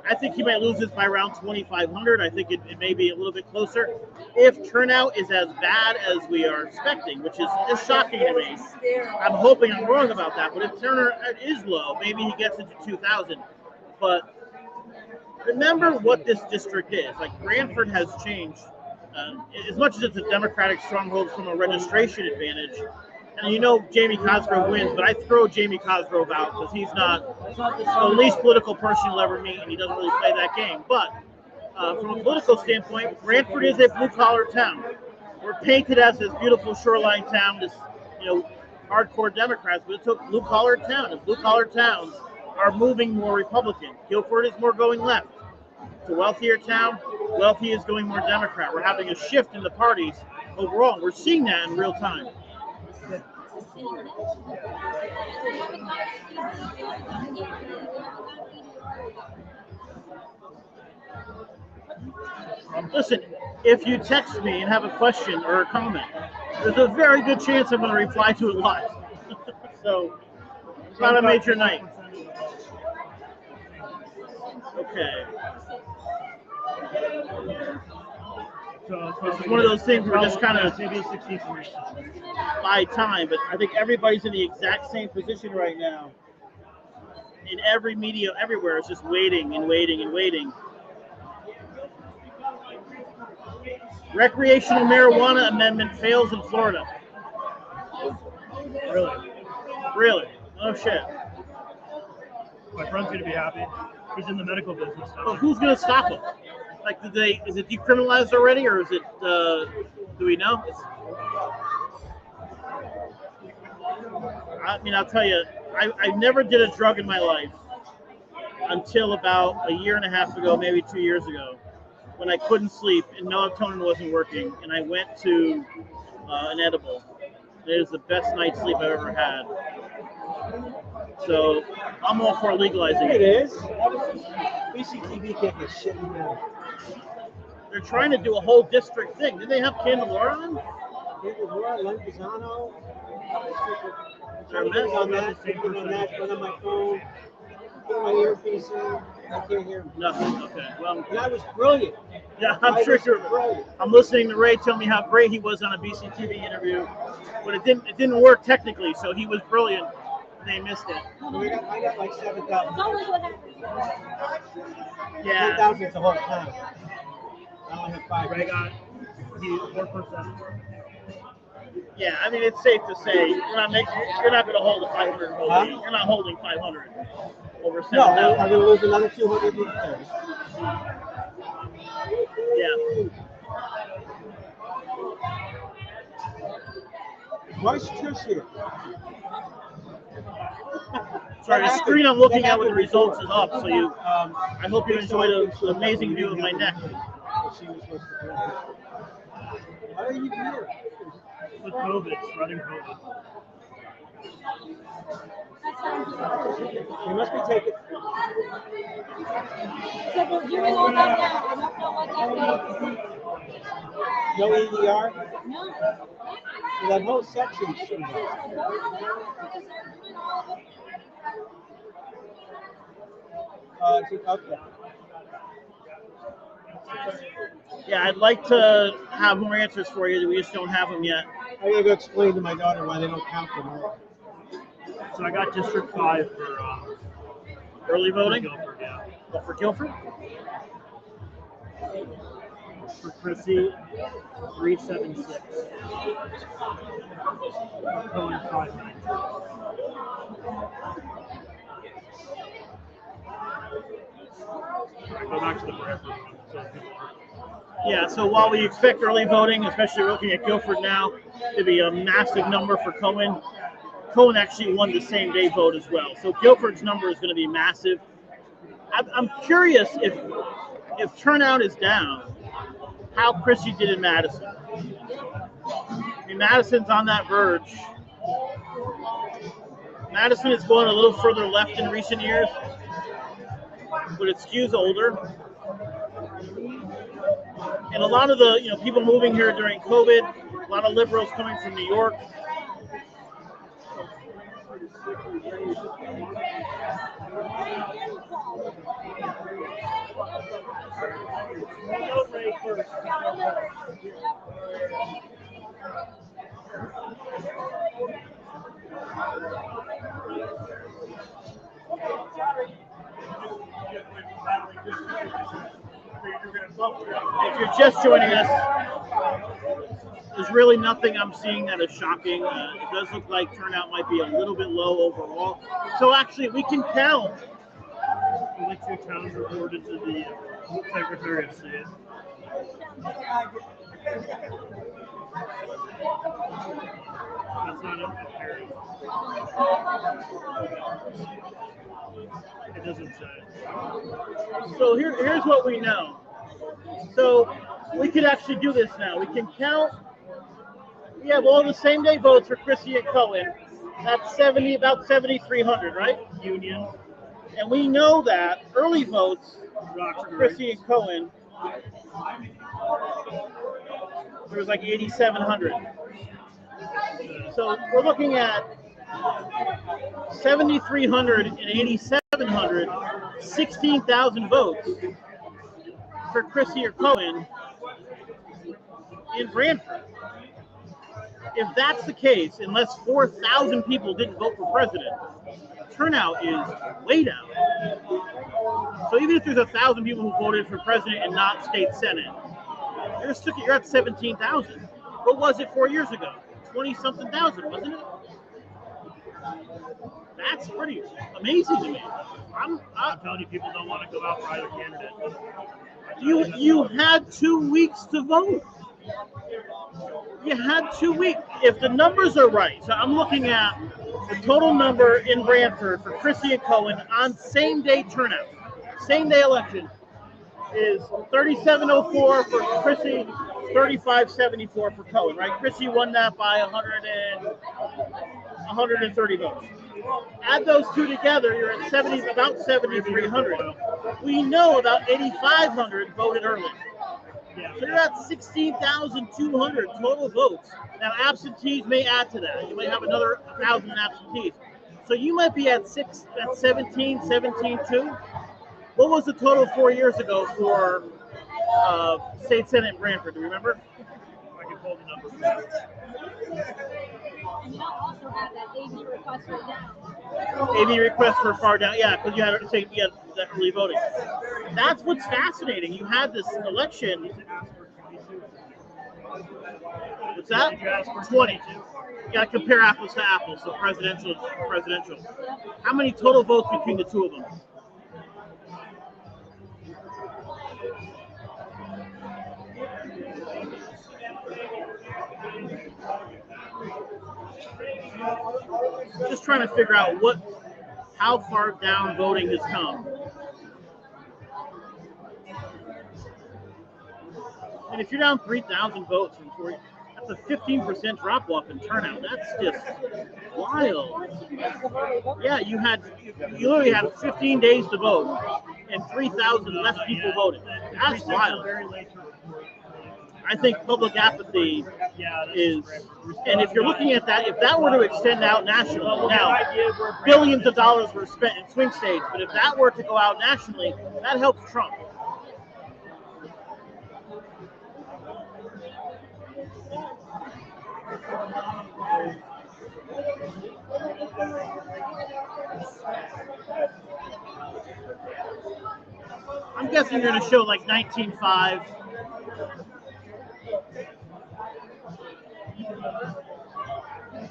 I think he might lose this by around 2,500. I think it may be a little bit closer. If turnout is as bad as we are expecting, which is shocking to me, I'm hoping I'm wrong about that. But if turnout is low, maybe he gets into 2,000. But remember what this district is. Like, Brantford has changed. As much as it's a Democratic stronghold from a registration advantage, and you know Jamie Cosgrove wins, but I throw Jamie Cosgrove out because he's not the least political person you'll ever meet, and he doesn't really play that game. But from a political standpoint, Brantford is a blue-collar town. We're painted as this beautiful shoreline town, this hardcore Democrats, but it's a blue-collar town, and blue-collar towns are moving more Republican. Guilford is more going left. It's a wealthier town. Wealthy is going more Democrat. We're having a shift in the parties overall. We're seeing that in real time. Listen, if you text me and have a question or a comment, there's a very good chance I'm going to reply to it live. So it's not a major night. Okay. It's one of those things where we're just kind of by time, but I think everybody's in the exact same position right now. In every media, everywhere, is just waiting and waiting and waiting. Recreational marijuana amendment fails in Florida. Really? Oh shit. My friend's gonna be happy. He's in the medical business. Well, who's gonna stop him? Like, is it decriminalized already, or is it? Do we know? I mean, I'll tell you, I never did a drug in my life until about a year and a half ago, maybe 2 years ago, when I couldn't sleep and melatonin wasn't working, and I went to an edible. It was the best night's sleep I've ever had. So I'm all for legalizing it. It is. BCTV can't get shit in there. They're trying to do a whole district thing. Did they have Candelora on? Candelora, Lentizano. They're Put it on that, put on my phone, put my earpiece in. I can't hear him. Nothing. Okay. Well, And I was brilliant. yeah, I'm sure you're brilliant. I'm listening to Ray tell me how great he was on a BCTV interview, but it didn't work technically. So he was brilliant. They missed it. I got like 7,000. Yeah. 10,000 is the whole time. I only have 5. Ray got 4%. Yeah, I mean, it's safe to say you're not going to hold a 500 holding. Huh? You're not holding 500 over 7,000. No, I'm going to lose another 200 in Yeah. Why is Trish here? Sorry, the screen I'm looking at with the results is up, so I hope you enjoyed an amazing view of my neck. Why are you here? With COVID, spreading COVID. You must be taking. So we're doing all that now. I don't know what that means. No EDR? No. So that whole section should be. Okay. Yeah, I'd like to have more answers for you. We just don't have them yet. I gotta go explain to my daughter why they don't count them all. So I got District 5 for Early voting? Guilford, yeah. Oh, for Guilford? For Chrissy, 376. Cohen 590. Go back to the Bradford one. So people are- Yeah, so while we expect early voting, especially looking at Guilford now, to be a massive number for Cohen, Cohen actually won the same day vote as well. So Guilford's number is going to be massive. I'm curious if turnout is down, how Chrissy did in Madison. I mean, Madison's on that verge. Madison is going a little further left in recent years, but it skews older. And a lot of the people moving here during COVID, a lot of liberals coming from New York. If you're just joining us, there's really nothing I'm seeing that is shocking. It does look like turnout might be a little bit low overall. So actually, we can count. Only 2 towns reported to the Secretary of State. That's not it. It doesn't say. So here's what we know. So we could actually do this now. We can count. We have all the same day votes for Chrissy and Cohen. That's about 7,300, right? Union. And we know that early votes for Rockford, Chrissy and Cohen, there was like 8,700. So we're looking at 7,300 and 8,700, 16,000 votes for Chrissy or Cohen in Brantford. If that's the case, unless 4,000 people didn't vote for president, turnout is way down. So even if there's 1,000 people who voted for president and not state senate, you're at 17,000. What was it 4 years ago? 20-something thousand, wasn't it? That's pretty amazing to me. I'm telling you, people don't want to go out for either candidate. You had 2 weeks to vote. You had 2 weeks. If the numbers are right, so I'm looking at the total number in Brantford for Chrissy and Cohen on same day turnout, same day election, is 3,704 for Chrissy, 3,574 for Cohen, right? Chrissy won that by 130 votes. Add those two together, you're at about 7,300. We know about 8,500 voted early. So you're at 16,200 total votes. Now absentees may add to that. You might have another 1,000 absentees. So you might be at 17.2. What was the total 4 years ago for state senate in Brantford? Do you remember? I can pull the numbers. And you also have that AV request for down. AV request for far down, yeah, because you had that early voting. That's what's fascinating. You had this election. What's that? 20. You got to compare apples to apples, so presidential to presidential. How many total votes between the two of them? Just trying to figure out how far down voting has come. And if you're down 3,000 votes from 40, that's a 15% drop off in turnout. That's just wild. Yeah, you literally had 15 days to vote, and 3,000 less people voted. That's wild. I think public apathy Yeah, that's is, great. and if you're looking at that, if that were to extend out nationally, Well, the now idea where billions of dollars were spent in swing states, but if that were to go out nationally, that helps Trump. I'm guessing you're going to show like 19.5.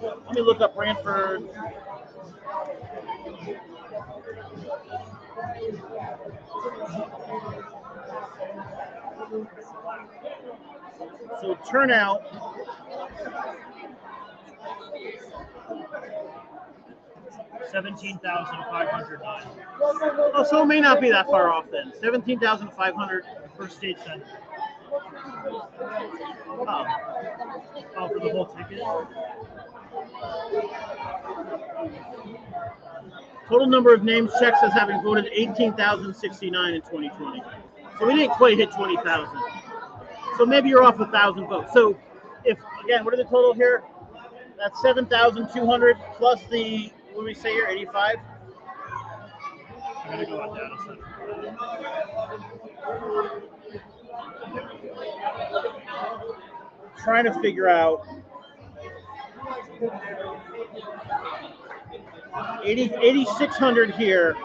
Let me look up Brantford. So turnout. 17,509 Oh, so it may not be that far off then. 17,500. for state senate. Oh, Oh, for the whole ticket? total number of names checks as having voted 18,069 in 2020. So we didn't quite hit 20,000. So maybe you're off 1,000 votes. So if, again, what are the total here? That's 7,200 plus the, what do we say here, 85? I'm going to go on data center. Trying to figure out 8,600 here,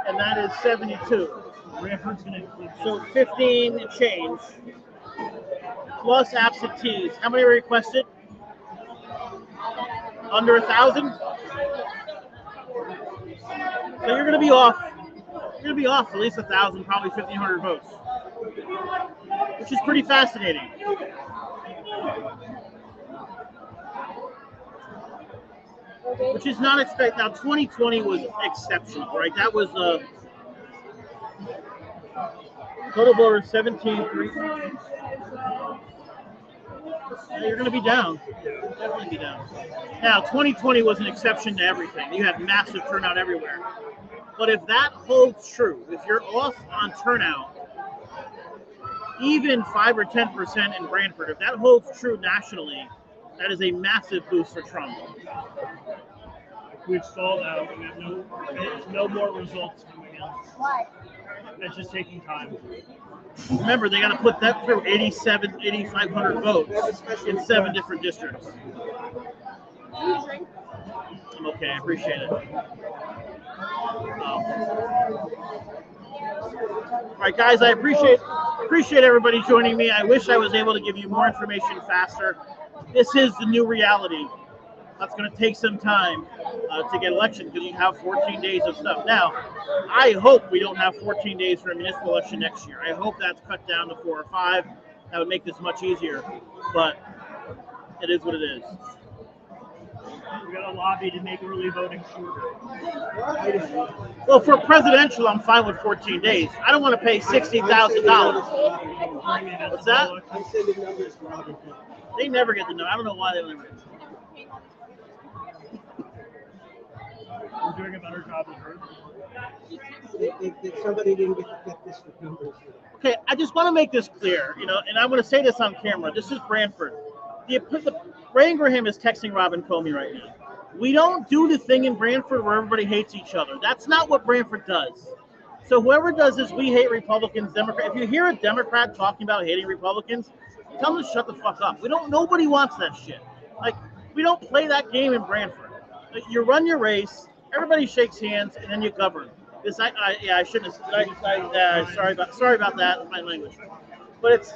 and that is 72. Brantford's going to include So 15 and change, plus absentees. How many were requested? Under 1,000? So you're going to be off. You're going to be off at least 1,000, probably 1,500 votes, which is pretty fascinating. Which is not expected. Now, 2020 was exceptional, right? That was total voters 17.3. Yeah, you're going to be down. Definitely be down. Now, 2020 was an exception to everything. You had massive turnout everywhere. But if that holds true, if you're off on turnout, even 5 or 10% in Brantford, if that holds true nationally, that is a massive boost for Trump. We've stalled out. We have no more results coming in. Why? It's just taking time. Remember, they got to put that through 8,500 votes in 7 different districts. Do you drink? I'm okay. I appreciate it. All right, guys, I appreciate everybody joining me. I wish I was able to give you more information faster. This is the new reality. That's going to take some time to get elections because you have 14 days of stuff. Now, I hope we don't have 14 days for a municipal election next year. I hope that's cut down to 4 or 5. That would make this much easier, but it is what it is. We got a lobby to make early voting shorter. Well, for presidential, I'm fine with 14 days. I don't want to pay $60,000. What's that? I'm sending numbers to Robin Hood. They never get the number. I don't know why they don't ever get the number. We're doing a better job than her. Somebody didn't get this with numbers. Okay, I just want to make this clear, and I'm going to say this on camera. This is Brantford. Ray Graham is texting Robin Comey right now. We don't do the thing in Brantford where everybody hates each other. That's not what Brantford does. So whoever does this, we hate Republicans, Democrats. If you hear a Democrat talking about hating Republicans, tell them to shut the fuck up. Nobody wants that shit. Like, we don't play that game in Brantford. Like, you run your race, everybody shakes hands, and then you govern. I shouldn't have. Sorry about that. My language. But it's,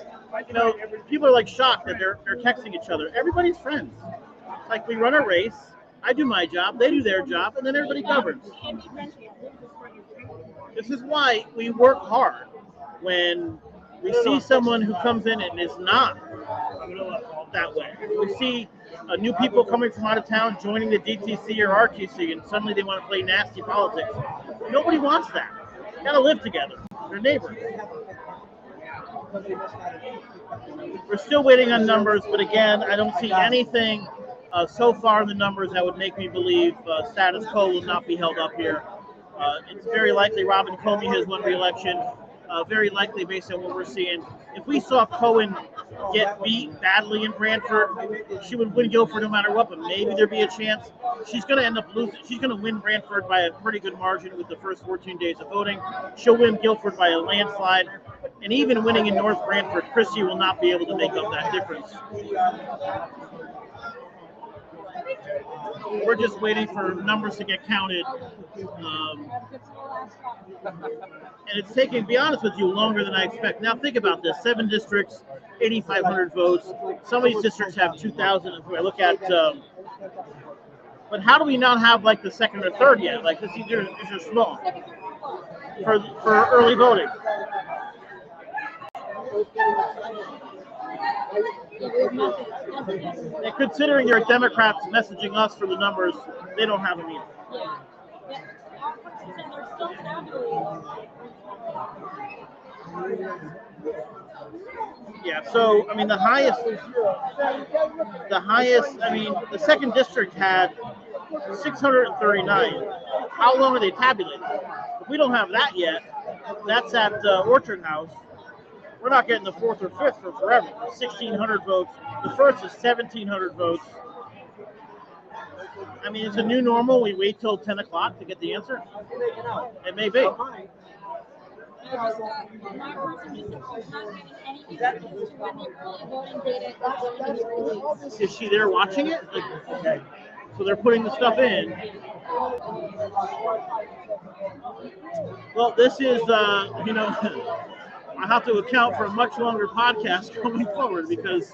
people are like shocked that they're texting each other. Everybody's friends. Like, we run a race. I do my job, they do their job, and then everybody governs. This is why we work hard. When we see someone who comes in and is not that way, we see new people coming from out of town joining the DTC or RTC, and suddenly they want to play nasty politics. Nobody wants that. You gotta live together. They're neighbors. We're still waiting on numbers, but again, I don't see anything so far in the numbers that would make me believe status quo will not be held up here. It's very likely Robin Comey has won re-election. Very likely based on what we're seeing. If we saw Cohen get beat badly in Brantford, she would win Guilford no matter what, but maybe there'd be a chance. She's going to end up losing. She's going to win Brantford by a pretty good margin with the first 14 days of voting. She'll win Guilford by a landslide. And even winning in North Brantford, Christie will not be able to make up that difference. We're just waiting for numbers to get counted. And it's taking, to be honest with you, longer than I expect. Now think about this: 7 districts, 8,500 votes. Some of these districts have 2,000. If I look at, but how do we not have like the second or third yet? Like these are small for early voting. And considering you're Democrats messaging us for the numbers, they don't have them either. Yeah, so I mean the highest, I mean the second district had 639. How long are they tabulating? If we don't have that yet, that's at Orchard House. We're not getting the 4th or 5th for forever. 1,600 votes. The first is 1,700 votes. I mean, it's a new normal. We wait till 10 o'clock to get the answer. It may be. Is she there watching it? Okay. So they're putting the stuff in. Well, this is, I have to account for a much longer podcast going forward because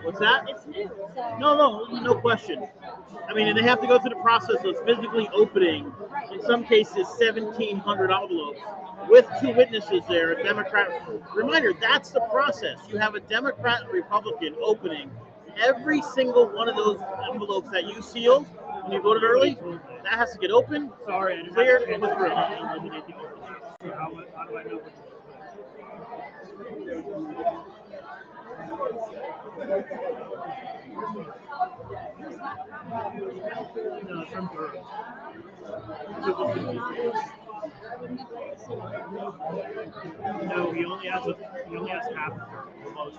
what's that? It's new. So. No question. I mean, they have to go through the process of physically opening, in some cases, 1,700 envelopes with 2 witnesses there. A Democrat. Reminder, that's the process. You have a Democrat and Republican opening every single one of those envelopes that you sealed when you voted early. That has to get open, cleared, and put through. How do I know which? No, from birth. No, he only has half the most.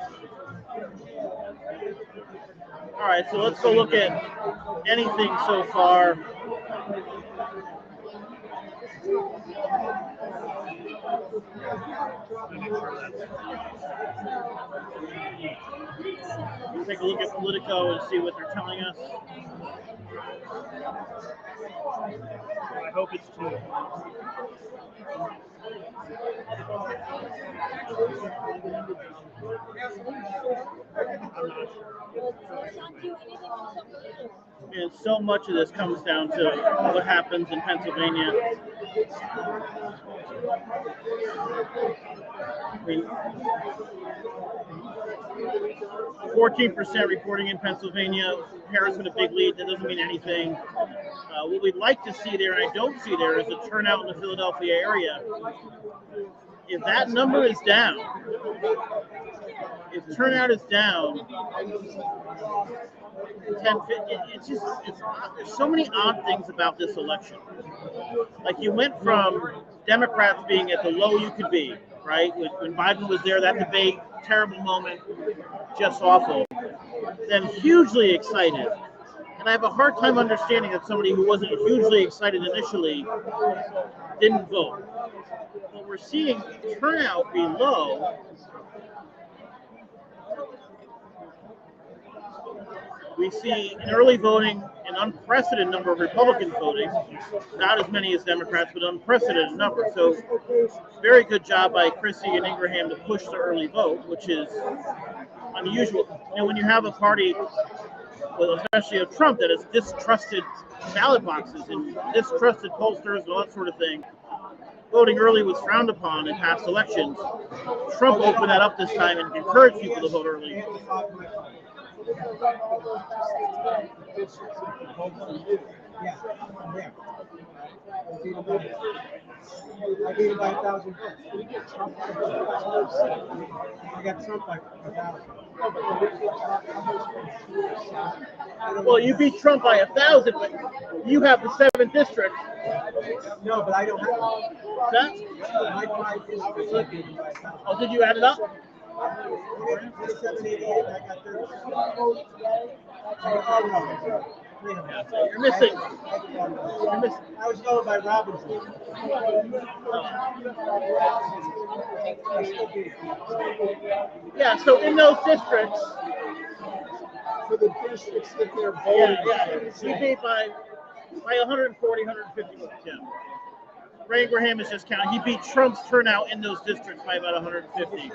All right, so let's go look at anything so far. Take a look at Politico and see what they're telling us. I hope it's 2. I'm not sure. And so much of this comes down to what happens in Pennsylvania. I mean, 14% reporting in Pennsylvania. Harris with a big lead. That doesn't mean anything. What we'd like to see there, and I don't see there, is a turnout in the Philadelphia area. If that number is down, if turnout is down, 10, 50, there's so many odd things about this election. Like you went from Democrats being at the low you could be, right? When Biden was there, that debate, terrible moment, just awful. Then hugely excited. And I have a hard time understanding that somebody who wasn't hugely excited initially didn't vote. But we're seeing turnout be low. We see in early voting an unprecedented number of Republicans voting, not as many as Democrats, but unprecedented number. So very good job by Christie and Ingraham to push the early vote, which is unusual. When you have a party, well, especially of Trump, that has distrusted ballot boxes and distrusted pollsters and all that sort of thing, voting early was frowned upon in past elections. Trump opened that up this time and encouraged people to vote early. they're gonna run all those districts into vote for you. Yeah, yeah. I beat him by 1,000 votes. We get Trump by 100%. I got Trump by 1,000. No, but we get Trump by Well, you beat Trump by 1,000, but you have the 7th district. No, but I don't have That? my 5 districts. I beat him by 1,000. Oh, did you add it up? 2788, I got 30. Oh, no. You're missing. You're missing. I was going by Robinson. Yeah, so in those districts, for the districts that they're voting. he beat by 140, 150 votes, yeah. Ray Graham is just counting. He beat Trump's turnout in those districts by about 150.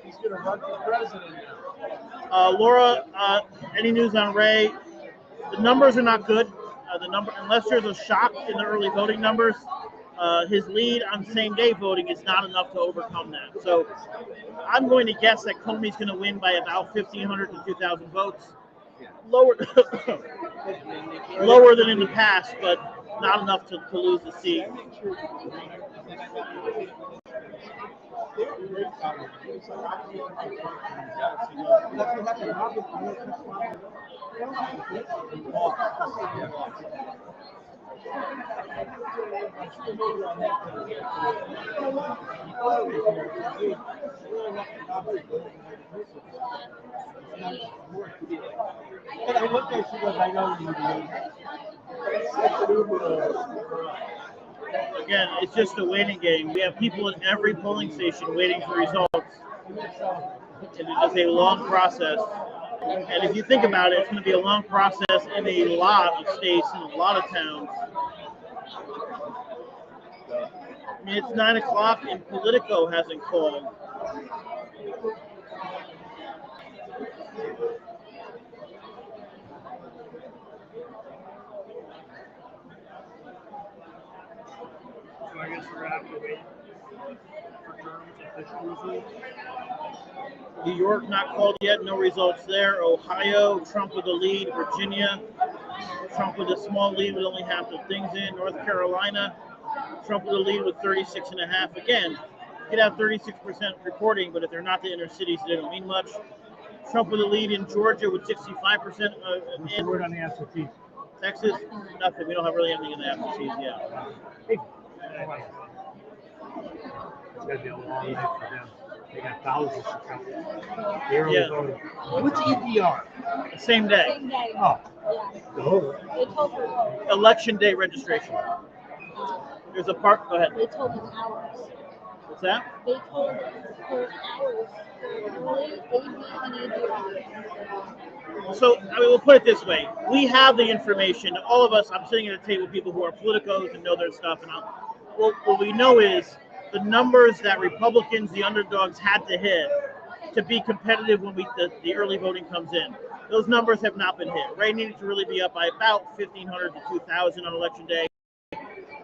He's going to run for president. Laura, any news on Ray? The numbers are not good. Unless there's a shock in the early voting numbers, his lead on same-day voting is not enough to overcome that. So I'm going to guess that Comey's going to win by about 1,500 to 2,000 votes. Lower, lower than in the past, but not enough to lose the seat. And I looked at she goes, I know you Again, it's just a waiting game. We have people at every polling station waiting for results. And it is a long process. And if you think about it, it's going to be a long process in a lot of states and a lot of towns. I mean, it's 9 o'clock and Politico hasn't called. So I guess we're gonna have to wait for terms official results. New York not called yet, no results there. Ohio, Trump with the lead. Virginia, Trump with a small lead with only half the things in. North Carolina, Trump with a lead with 36.5. Again, you could have 36% reporting, but if they're not the inner cities, they don't mean much. Trump with a lead in Georgia with 65%. What's the word on the absentee? Texas, nothing. We don't have really anything in the absentees yet. Hey. It's going to be a long night for them. They got thousands to count. The early voting. What's EDR? Same day. Same day. Oh. Yeah. Oh. They told her. Election day registration. There's a part. Go ahead. They told them hours. What's that? They told them for hours for early AD and ADR. So, I mean, we'll put it this way. We have the information. All of us, I'm sitting at a table with people who are politicos and know their stuff. And what we know is the numbers that Republicans, the underdogs, had to hit to be competitive when the early voting comes in. Those numbers have not been hit. Ray needed to really be up by about 1,500 to 2,000 on election day.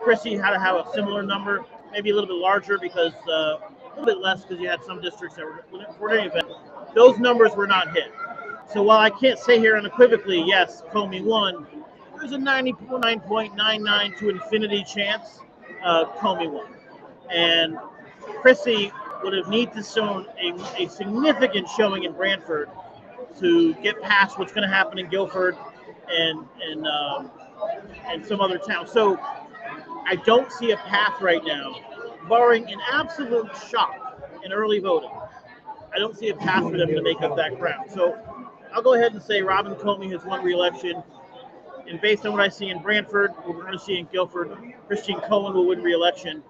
Chrissy had to have a similar number, maybe a little bit larger because a little bit less because you had some districts that were, for any event, those numbers were not hit. So while I can't say here unequivocally, yes, Comey won, there's a 99.99 to infinity chance Comey won. And Chrissy would have need to show a significant showing in Brantford to get past what's going to happen in Guilford and some other towns. So I don't see a path right now, barring an absolute shock in early voting. I don't see a path for them to make up that ground. So I'll go ahead and say Robin Comey has won re-election. And based on what I see in Brantford, what we're going to see in Guilford, Christine Cohen will win re-election.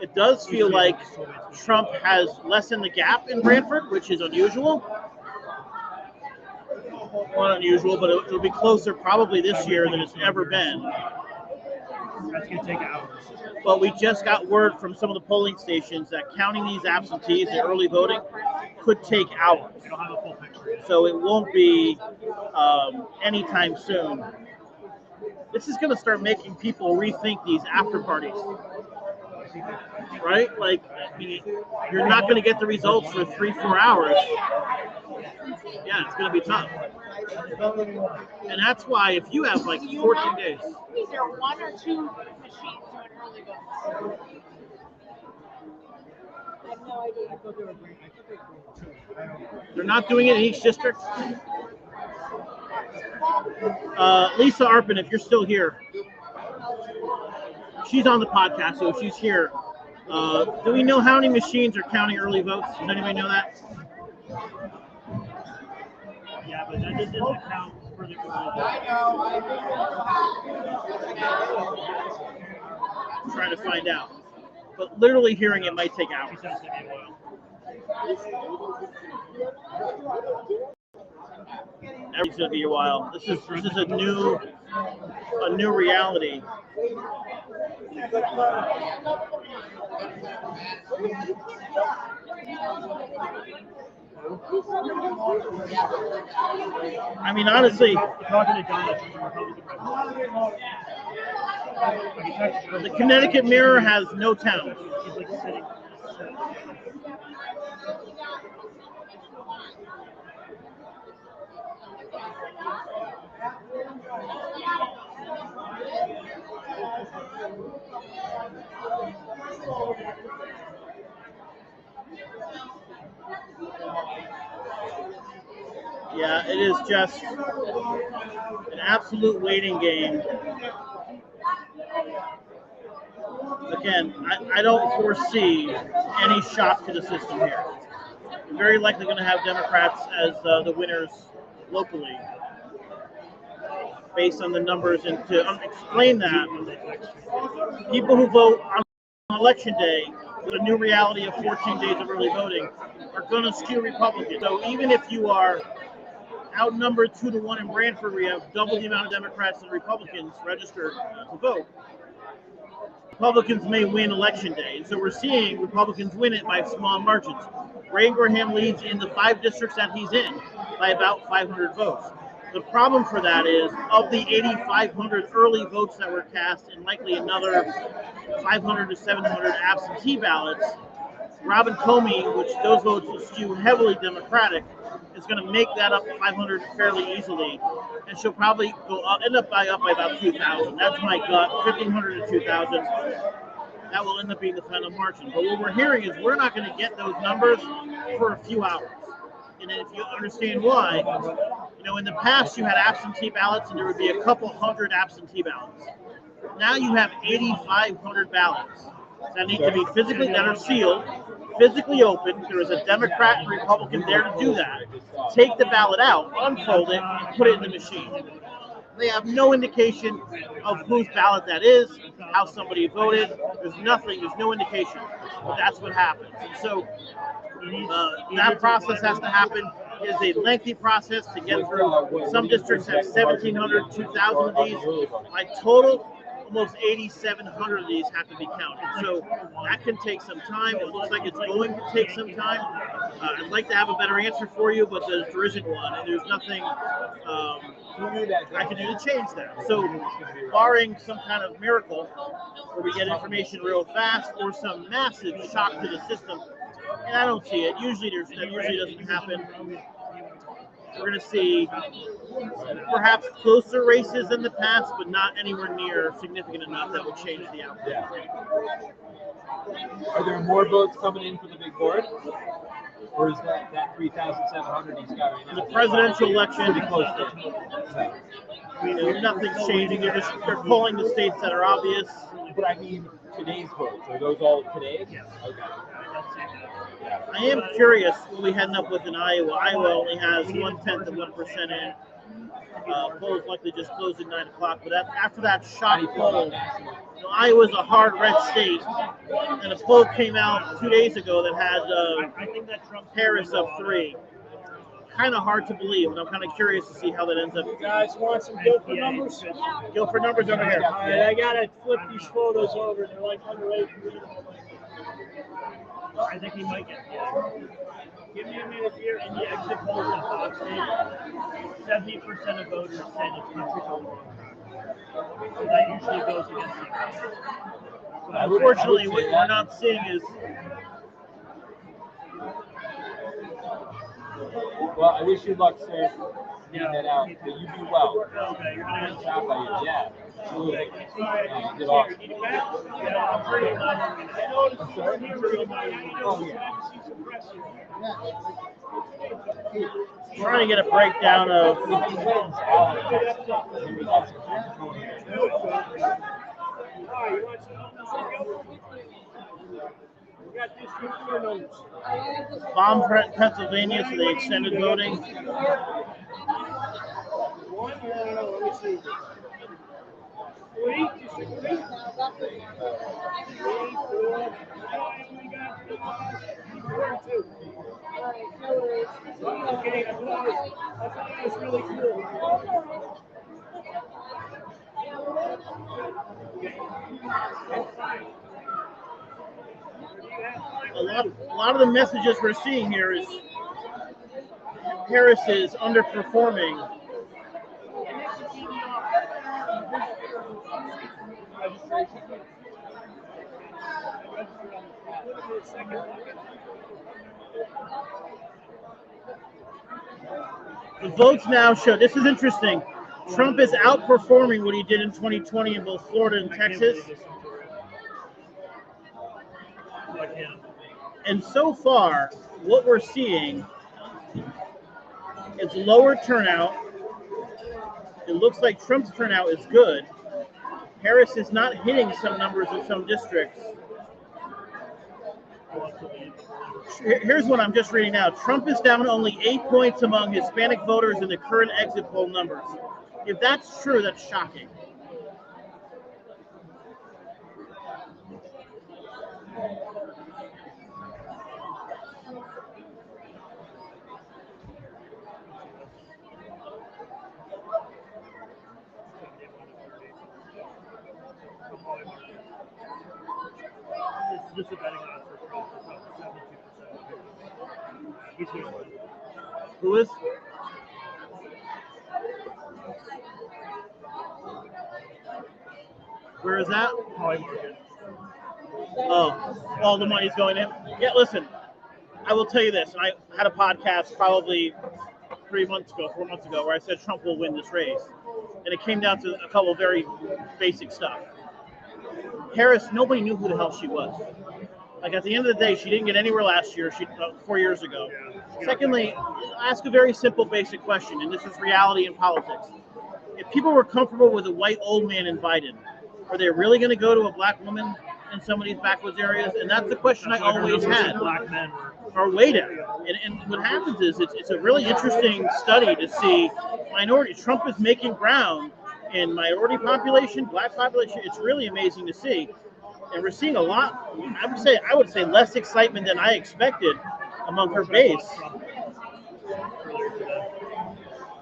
It does feel like Trump has lessened the gap in Brantford, which is unusual. Not unusual, but it'll be closer probably this year than it's ever been. That's gonna take hours. But we just got word from some of the polling stations that counting these absentees in early voting could take hours. We don't have a full picture yet. So it won't be anytime soon. This is going to start making people rethink these after parties. right? Like, I mean, you're not going to get the results for 3-4 hours. Yeah, it's going to be tough. And that's why if you have like 14 days. Is there one or two machines doing early votes? I have no idea. They're not doing it in each district. Lisa Arpin, if you're still here, she's on the podcast, so if she's here, do we know how many machines are counting early votes? Does anybody know that? Yeah, but that doesn't account for the early I'm trying to find out. But literally hearing it might take hours. votes. It's gonna be a while. Everything's gonna be a while. This is a new reality. I mean, honestly, Talking to Donald from the Republican Party. the Connecticut Mirror has no town. He's like sitting. Yeah, it is just an absolute waiting game. Again, I don't foresee any shock to the system here. We're very likely going to have Democrats as the winners locally, based on the numbers. And to explain that, people who vote on election day with a new reality of 14 days of early voting are going to skew Republican. So even if you are outnumbered 2-1 in Branford, we have double the amount of Democrats and Republicans registered to vote. Republicans may win election day, and so we're seeing Republicans win it by small margins. Ray Graham leads in the 5 districts that he's in by about 500 votes. The problem for that is, of the 8,500 early votes that were cast and likely another 500 to 700 absentee ballots, Robin Comey, which those votes will skew heavily Democratic, is going to make that up 500 fairly easily, and she'll probably end up by about 2,000. That's my gut, 1,500 to 2,000. That will end up being the final margin. But what we're hearing is we're not going to get those numbers for a few hours. And if you understand why, in the past you had absentee ballots and there would be a couple hundred absentee ballots. Now you have 8,500 ballots that need to be that are sealed, physically open. There is a Democrat and Republican there to do that. Take the ballot out, unfold it, and put it in the machine. They have no indication of whose ballot that is, how somebody voted. There's nothing, there's no indication. But that's what happens. And so that process has to happen. It is a lengthy process to get through. Some districts have 1,700, 2,000 of these. My total, almost 8,700 of these have to be counted. So that can take some time. It looks like it's going to take some time. I'd like to have a better answer for you, but there isn't one, and there's nothing I can do to change that. So barring some kind of miracle where we get information real fast or some massive shock to the system, and I don't see it. That usually doesn't happen. We're going to see perhaps closer races in the past, but not anywhere near significant enough that would change the outcome. Yeah. Are there more votes coming in for the big board? Or is that 3,700 he's got right now? The presidential election, Pretty close to it. Nothing's changing. They're polling the states that are obvious. But I mean, today's votes, are those all today? Yes. Okay. I am curious what we end up with in Iowa. Iowa only has 1/10 of 1% in. Polls likely just closed at 9 o'clock. But after that shock poll, Iowa's a hard red state, and a poll came out 2 days ago that had I think that Trump Harris up 3. Kind of hard to believe, and I'm kind of curious to see how that ends up. You guys want some Guilford numbers? Guilford numbers over here. All right, I gotta flip these photos over. They're like underage. I think he might get. Give me a minute here. In the exit polls in Fox News, 70% of voters said the country's on the wrong track. So that usually goes against the Unfortunately, what we're not seeing is. Well, I wish you luck, sir. Yeah. That out, but you do well. Okay, you're Nice gonna job by you. Yeah, absolutely. Okay. Yeah, you did awesome. Yeah, I'm pretty I noticed I'm sorry? Oh, yeah. Trying to get a breakdown of. If he wins, I'll have a maybe we got some control here. We got district four numbers. Bomb Pennsylvania, so they extended voting. One, let me see. Three, district three. 3, 4. We got 4 and 2. Okay, I thought it was really cool. A lot of the messages we're seeing here is Harris is underperforming. The votes now show, this is interesting, Trump is outperforming what he did in 2020 in both Florida and Texas. And so far, what we're seeing is lower turnout. It looks like Trump's turnout is good. Harris is not hitting some numbers in some districts. Here's what I'm just reading now. Trump is down only 8 points among Hispanic voters in the current exit poll numbers. If that's true, that's shocking. This is a betting odds for Trump. It's up to 72%. He's going to win. Who is? Where is that? Probably market. Oh, all the money's going in? Yeah, listen, I will tell you this, and I had a podcast probably 4 months ago, where I said Trump will win this race. And it came down to a couple of very basic stuff. Harris, nobody knew who the hell she was. Like, at the end of the day, she didn't get anywhere last year, 4 years ago. Secondly, ask a very simple, basic question, and this is reality in politics. If people were comfortable with a white old man in Biden, are they really going to go to a black woman in some of these backwoods areas? And that's the question I always had. Black men Are weighted. And what happens is it's a really interesting study to see minority. Trump is making ground in minority population, black population. It's really amazing to see. And we're seeing a lot, I would say less excitement than I expected among her base.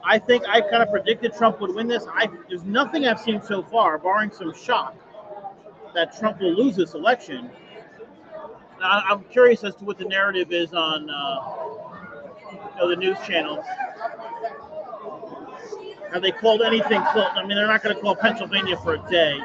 I think I kind of predicted Trump would win this. There's nothing I've seen so far, barring some shock, that Trump will lose this election. Now, I'm curious as to what the narrative is on the news channels. Have they called anything close? I mean, they're not going to call Pennsylvania for a day.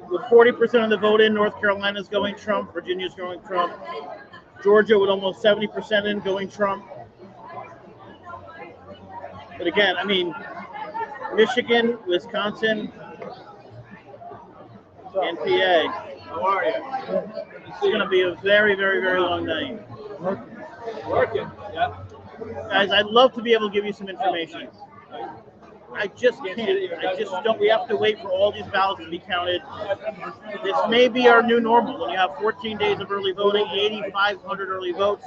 With 40% of the vote in, North Carolina is going Trump, Virginia is going Trump, Georgia with almost 70% in going Trump. But again, I mean, Michigan, Wisconsin, and PA. How are you? It's going to be a very, very, very long night. Working. Yeah. Guys, I'd love to be able to give you some information. I just can't. I just don't. We have to wait for all these ballots to be counted. This may be our new normal. When you have 14 days of early voting, 8,500 early votes,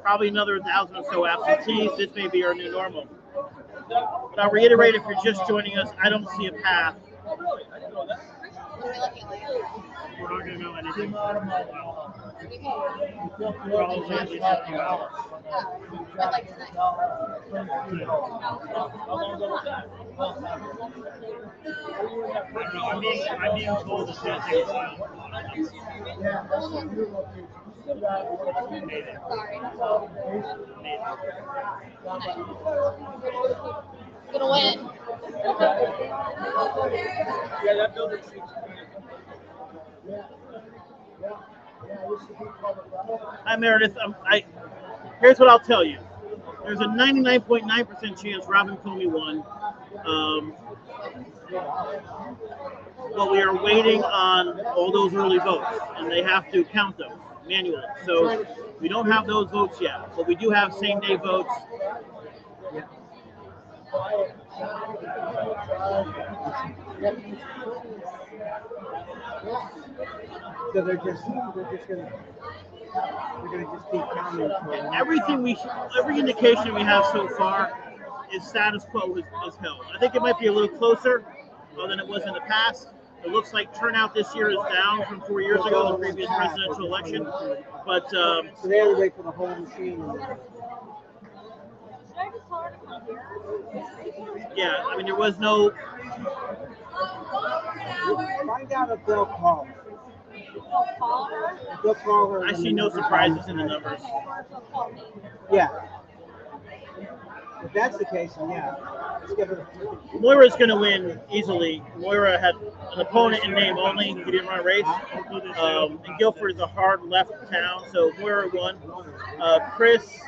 probably another 1,000 or so absentees. This may be our new normal. But I'll reiterate, if you're just joining us, I don't see a path. We're not going to know anything. I'm being told it's going to take a while. Sorry. Gonna win. Yeah, that building seems Hi, Meredith. Here's what I'll tell you. There's a 99.9% chance Robin Comey won. But we are waiting on all those early votes, and they have to count those manually. So we don't have those votes yet, but we do have same-day votes. So they're just gonna keep counting. Every indication we have so far is status quo is held. I think it might be a little closer than it was in the past. It looks like turnout this year is down from 4 years ago, the previous presidential election. But So they had to wait for the whole machine. yeah, I mean there was no. Find out if they'll call. If they'll call her. I see no surprises in the numbers. Yeah. If that's the case, then yeah. Let's give her. Moira's going to win easily. Moira had an opponent in name only. He didn't run a race. And Guilford is a hard left town, so Moira won. Chris,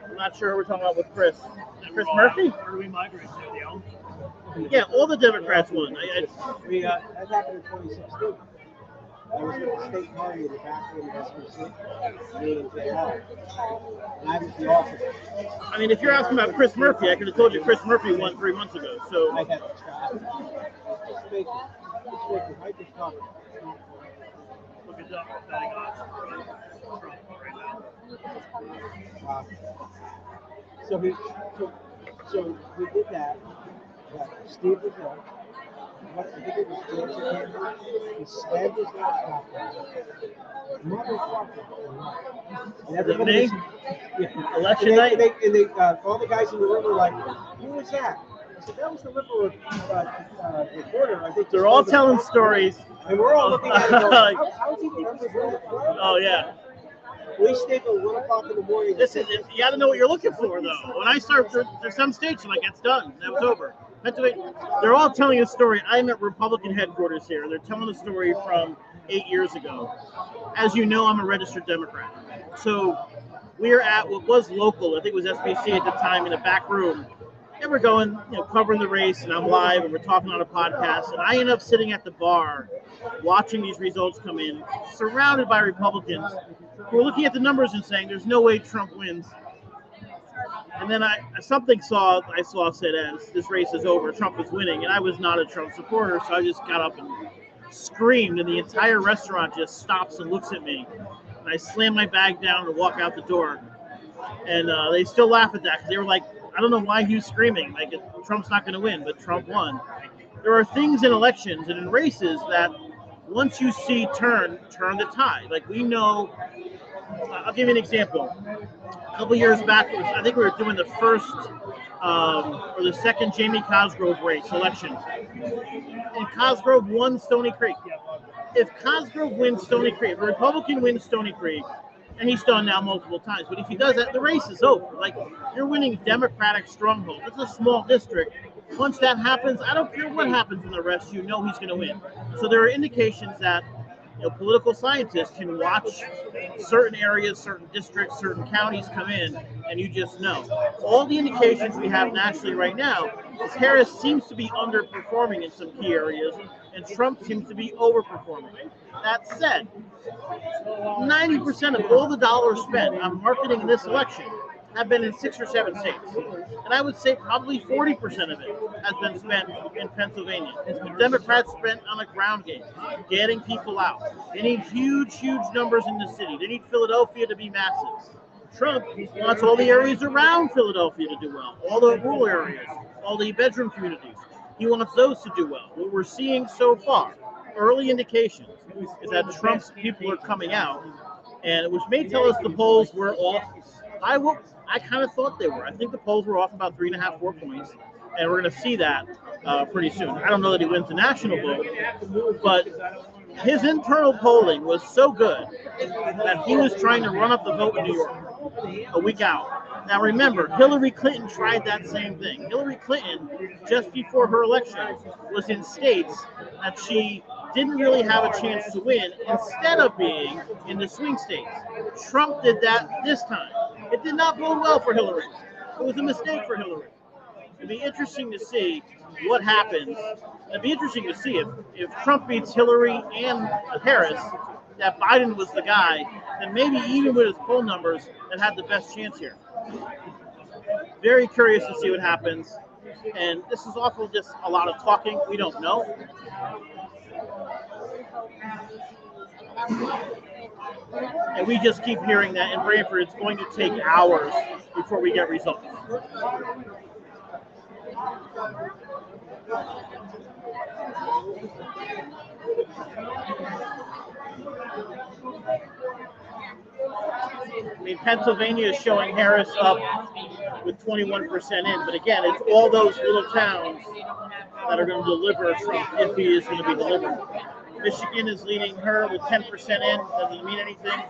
I'm not sure who we're talking about with Chris. Chris Murphy? Where do we migrate to? The Elm? Yeah, all the Democrats won. That happened in 2016. There was a state party in the back room of SBC. And I was the alternate. I mean, if you're asking about Chris Murphy, I could have told you Chris Murphy won 3 months ago. So I had to try. Let's make it. I just talk. Look at that betting odds for Trump right now. Wow. So we did that. Steve was there. I think it was Georgia Campbell. He slammed his laptop down. Motherfucker. And everybody was, election night. And they all the guys in the room were like, "Who was that?" I said, "That was the liberal reporter." I think They're all telling stories. And we're all looking at it going, how is he the number one? Oh yeah. We stayed till 1 o'clock in the morning. Listen, you got to know what you're looking for, though. When I start, there's some states like it's done. That was over. They're all telling a story. I'm at Republican headquarters here. They're telling a story from 8 years ago. As you know, I'm a registered Democrat. So we are at what was local. I think it was SBC at the time in a back room. And we're going, covering the race, and I'm live, and we're talking on a podcast. And I end up sitting at the bar watching these results come in, surrounded by Republicans who are looking at the numbers and saying, there's no way Trump wins. And then I saw said, as this race is over, Trump is winning. And I was not a Trump supporter, so I just got up and screamed, and the entire restaurant just stops and looks at me. And I slam my bag down and walk out the door. And they still laugh at that because they were like, I don't know why he was screaming. Like, Trump's not going to win, but Trump won. There are things in elections and in races that once you see turn the tide. Like, we know, I'll give you an example. A couple years back, I think we were doing the first or the second Jamie Cosgrove race election. And Cosgrove won Stony Creek. If Cosgrove wins Stony Creek, if a Republican wins Stony Creek, and he's done now multiple times, but if he does that, the race is over. Like, you're winning Democratic stronghold. It's a small district. Once that happens, I don't care what happens in the rest, you know he's going to win. So there are indications that political scientists can watch certain areas, certain districts, certain counties come in, and you just know. All the indications we have nationally right now is Harris seems to be underperforming in some key areas, and Trump seems to be overperforming. That said, 90% of all the dollars spent on marketing in this election have been in 6 or 7 states. And I would say probably 40% of it has been spent in Pennsylvania. It's been Democrats spent on a ground game, getting people out. They need huge, huge numbers in the city. They need Philadelphia to be massive. Trump wants all the areas around Philadelphia to do well, all the rural areas, all the bedroom communities. He wants those to do well. What we're seeing so far, early indications, is that Trump's people are coming out, and which may tell us the polls were off. I kind of thought they were. I think the polls were off about 3.5, 4 points, and we're going to see that pretty soon. I don't know that he wins the national vote, but his internal polling was so good that he was trying to run up the vote in New York a week out. Now remember, Hillary Clinton tried that same thing. Hillary Clinton, just before her election, was in states that she didn't really have a chance to win instead of being in the swing states. Trump did that this time. It did not bode well for Hillary. It was a mistake for Hillary. It'd be interesting to see what happens. It'd be interesting to see if Trump beats Hillary and Harris, that Biden was the guy, then maybe even with his poll numbers, that had the best chance here. Very curious to see what happens. And this is also just a lot of talking. We don't know. And we just keep hearing that in Brantford it's going to take hours before we get results. I mean, Pennsylvania is showing Harris up with 21% in, but again, it's all those little towns that are going to deliver Trump if he is going to be delivered. Michigan is leading her with 10% in. Doesn't mean anything.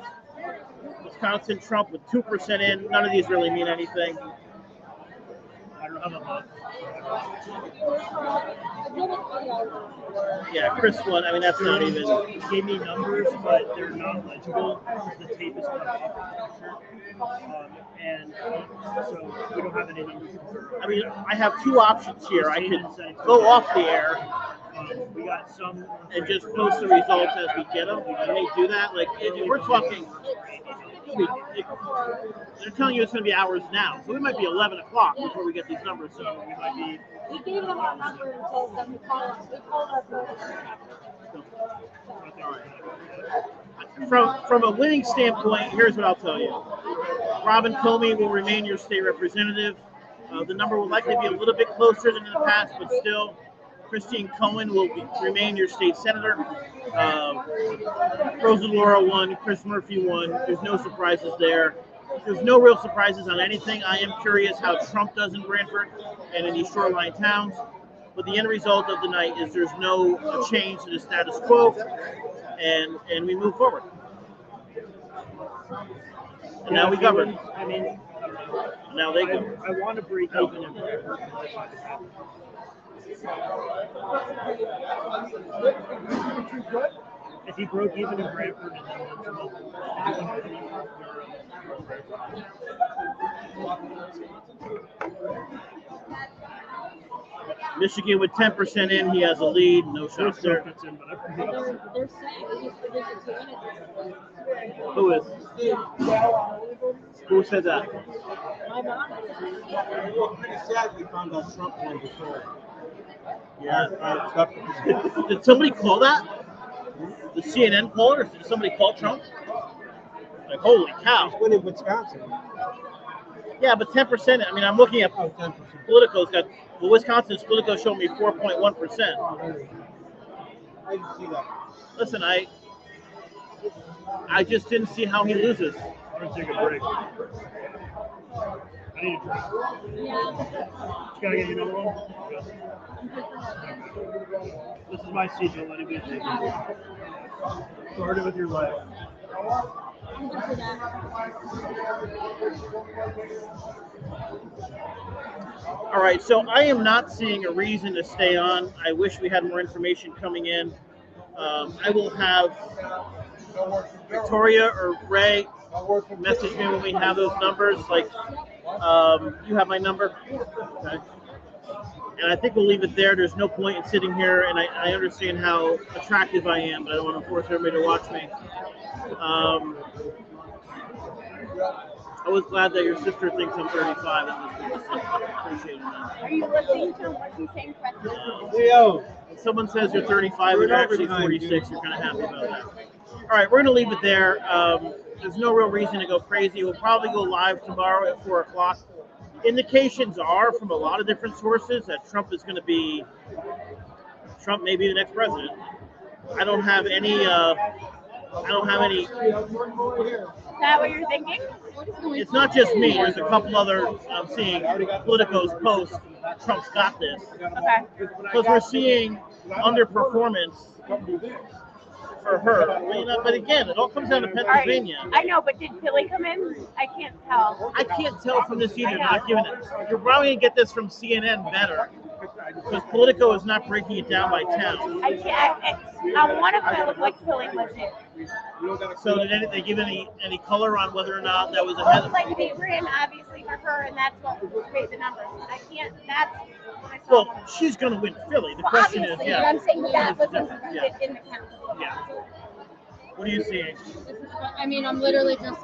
Wisconsin, Trump with 2% in. None of these really mean anything. I don't have a vote. Yeah, Chris won. I mean, that's not even. He gave me numbers, but they're not legible because the tape is cut off. And so we don't have any numbers. I mean, I have two options here. I can go off the air We got some. and just post the results as we get them. Can they do that? Like, if we're talking, they're telling you it's going to be hours now, so it might be 11 o'clock before we get these numbers. So we might be. We gave them our number and told them to call us. We called our From a winning standpoint, here's what I'll tell you. Robin Comey will remain your state representative. The number will likely be a little bit closer than in the past, but still, Christine Cohen will remain your state senator. Rosa Laura won. Chris Murphy won. There's no surprises there. There's no real surprises on anything. I am curious how Trump does in Brantford and in these shoreline towns. But the end result of the night is there's no change to the status quo, and we move forward. And now we govern. I mean, Now they govern. I want to break even in Brantford. If he broke even in Brantford and then went to Michigan with 10% in, he has a lead. No shots there. They're saying he's predicted to win it. Who is? Who said that? My mom. Well, pretty sad we found out Trump won before. Yeah. Did somebody call that? The CNN call it, or did somebody call Trump? Like, holy cow. He's winning Wisconsin. Yeah, but 10%. I mean, I'm looking at 10%. Politico's got. Well, Wisconsin's Politico showed me 4.1%. I didn't see that. Listen, I just didn't see how he loses. I'm going to take a break. I need a drink. Yeah. Just gotta get you another one. This is my seat. Don't let it be a thing. Started with your leg. I'm good for that. All right, so I am not seeing a reason to stay on. I wish we had more information coming in. I will have Victoria or Ray message me when we have those numbers. Like, you have my number? Okay. And I think we'll leave it there. There's no point in sitting here, and I understand how attractive I am, but I don't want to force everybody to watch me. I was glad that your sister thinks I'm 35. I appreciate it, man. Are you listening to what he's saying correctly? Leo. If someone says you're 35 and you're actually 46, you're kind of happy about that. All right, we're going to leave it there. There's no real reason to go crazy. We'll probably go live tomorrow at 4 o'clock. Indications are from a lot of different sources that Trump may be the next president. I don't have any. Is that what you're thinking? It's not just me. There's a couple other I'm seeing Politico's posts. Trump's got this. Okay. Because we're seeing underperformance for her. You know, but again, it all comes down to All right. Pennsylvania. I know, but did Philly come in? I can't tell. I can't tell from this either. Not giving it. You're probably gonna get this from CNN better because Politico is not breaking it down by town. I can't. On one of them, it looked like Philly was it. So did they give any color on whether or not that was ahead of? Like they ran obviously for her, and that's what made the numbers. I can't. That's what I saw. Well, she's gonna win Philly. The question is, Obviously, but yeah. I'm saying that was Yeah. included in the count. Yeah. What are you seeing? I mean, I'm literally just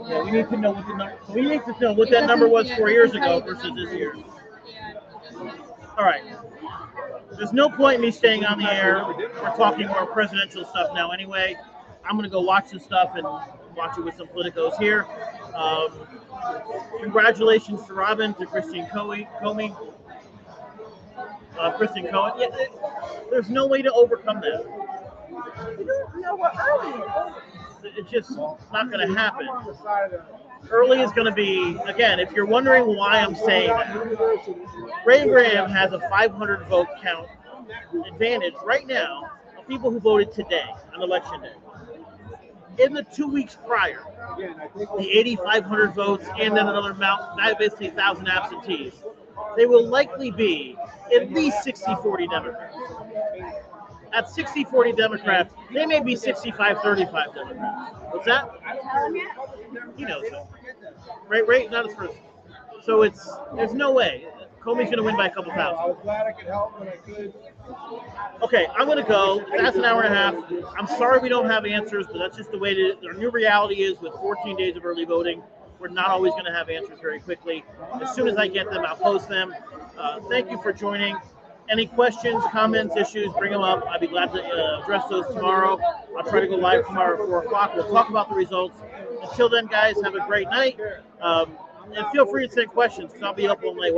Yeah, we need to know what the number. We need to know what that number was 4 years ago versus this year. All right. There's no point in me staying on the air. We're talking more presidential stuff now anyway. I'm going to go watch this stuff and watch it with some politicos here. Congratulations to Robin, to Christine Comey. Christine Cohen. Yeah, there's no way to overcome that. You don't know what early is. It's just not going to happen. Early is going to be, again, if you're wondering why I'm saying that, Ray Graham has a 500 vote count advantage right now of people who voted today on election day. In the 2 weeks prior, the 8,500 votes and then another amount, basically 1,000 absentees, they will likely be at least 60-40 Democrats. At 60-40 Democrats, they may be 65-35 Democrats. What's that? He knows it. Right, not his first. So there's no way. Comey's going to win by a couple thousand. I was glad I could help when I could. Okay, I'm going to go. That's an hour and a half. I'm sorry we don't have answers, but that's just the way our new reality is with 14 days of early voting. We're not always going to have answers very quickly. As soon as I get them, I'll post them. Thank you for joining. Any questions, comments, issues, bring them up. I'd be glad to address those tomorrow. I'll try to go live tomorrow at 4 o'clock. We'll talk about the results. Until then, guys, have a great night. And feel free to send questions because I'll be up all night.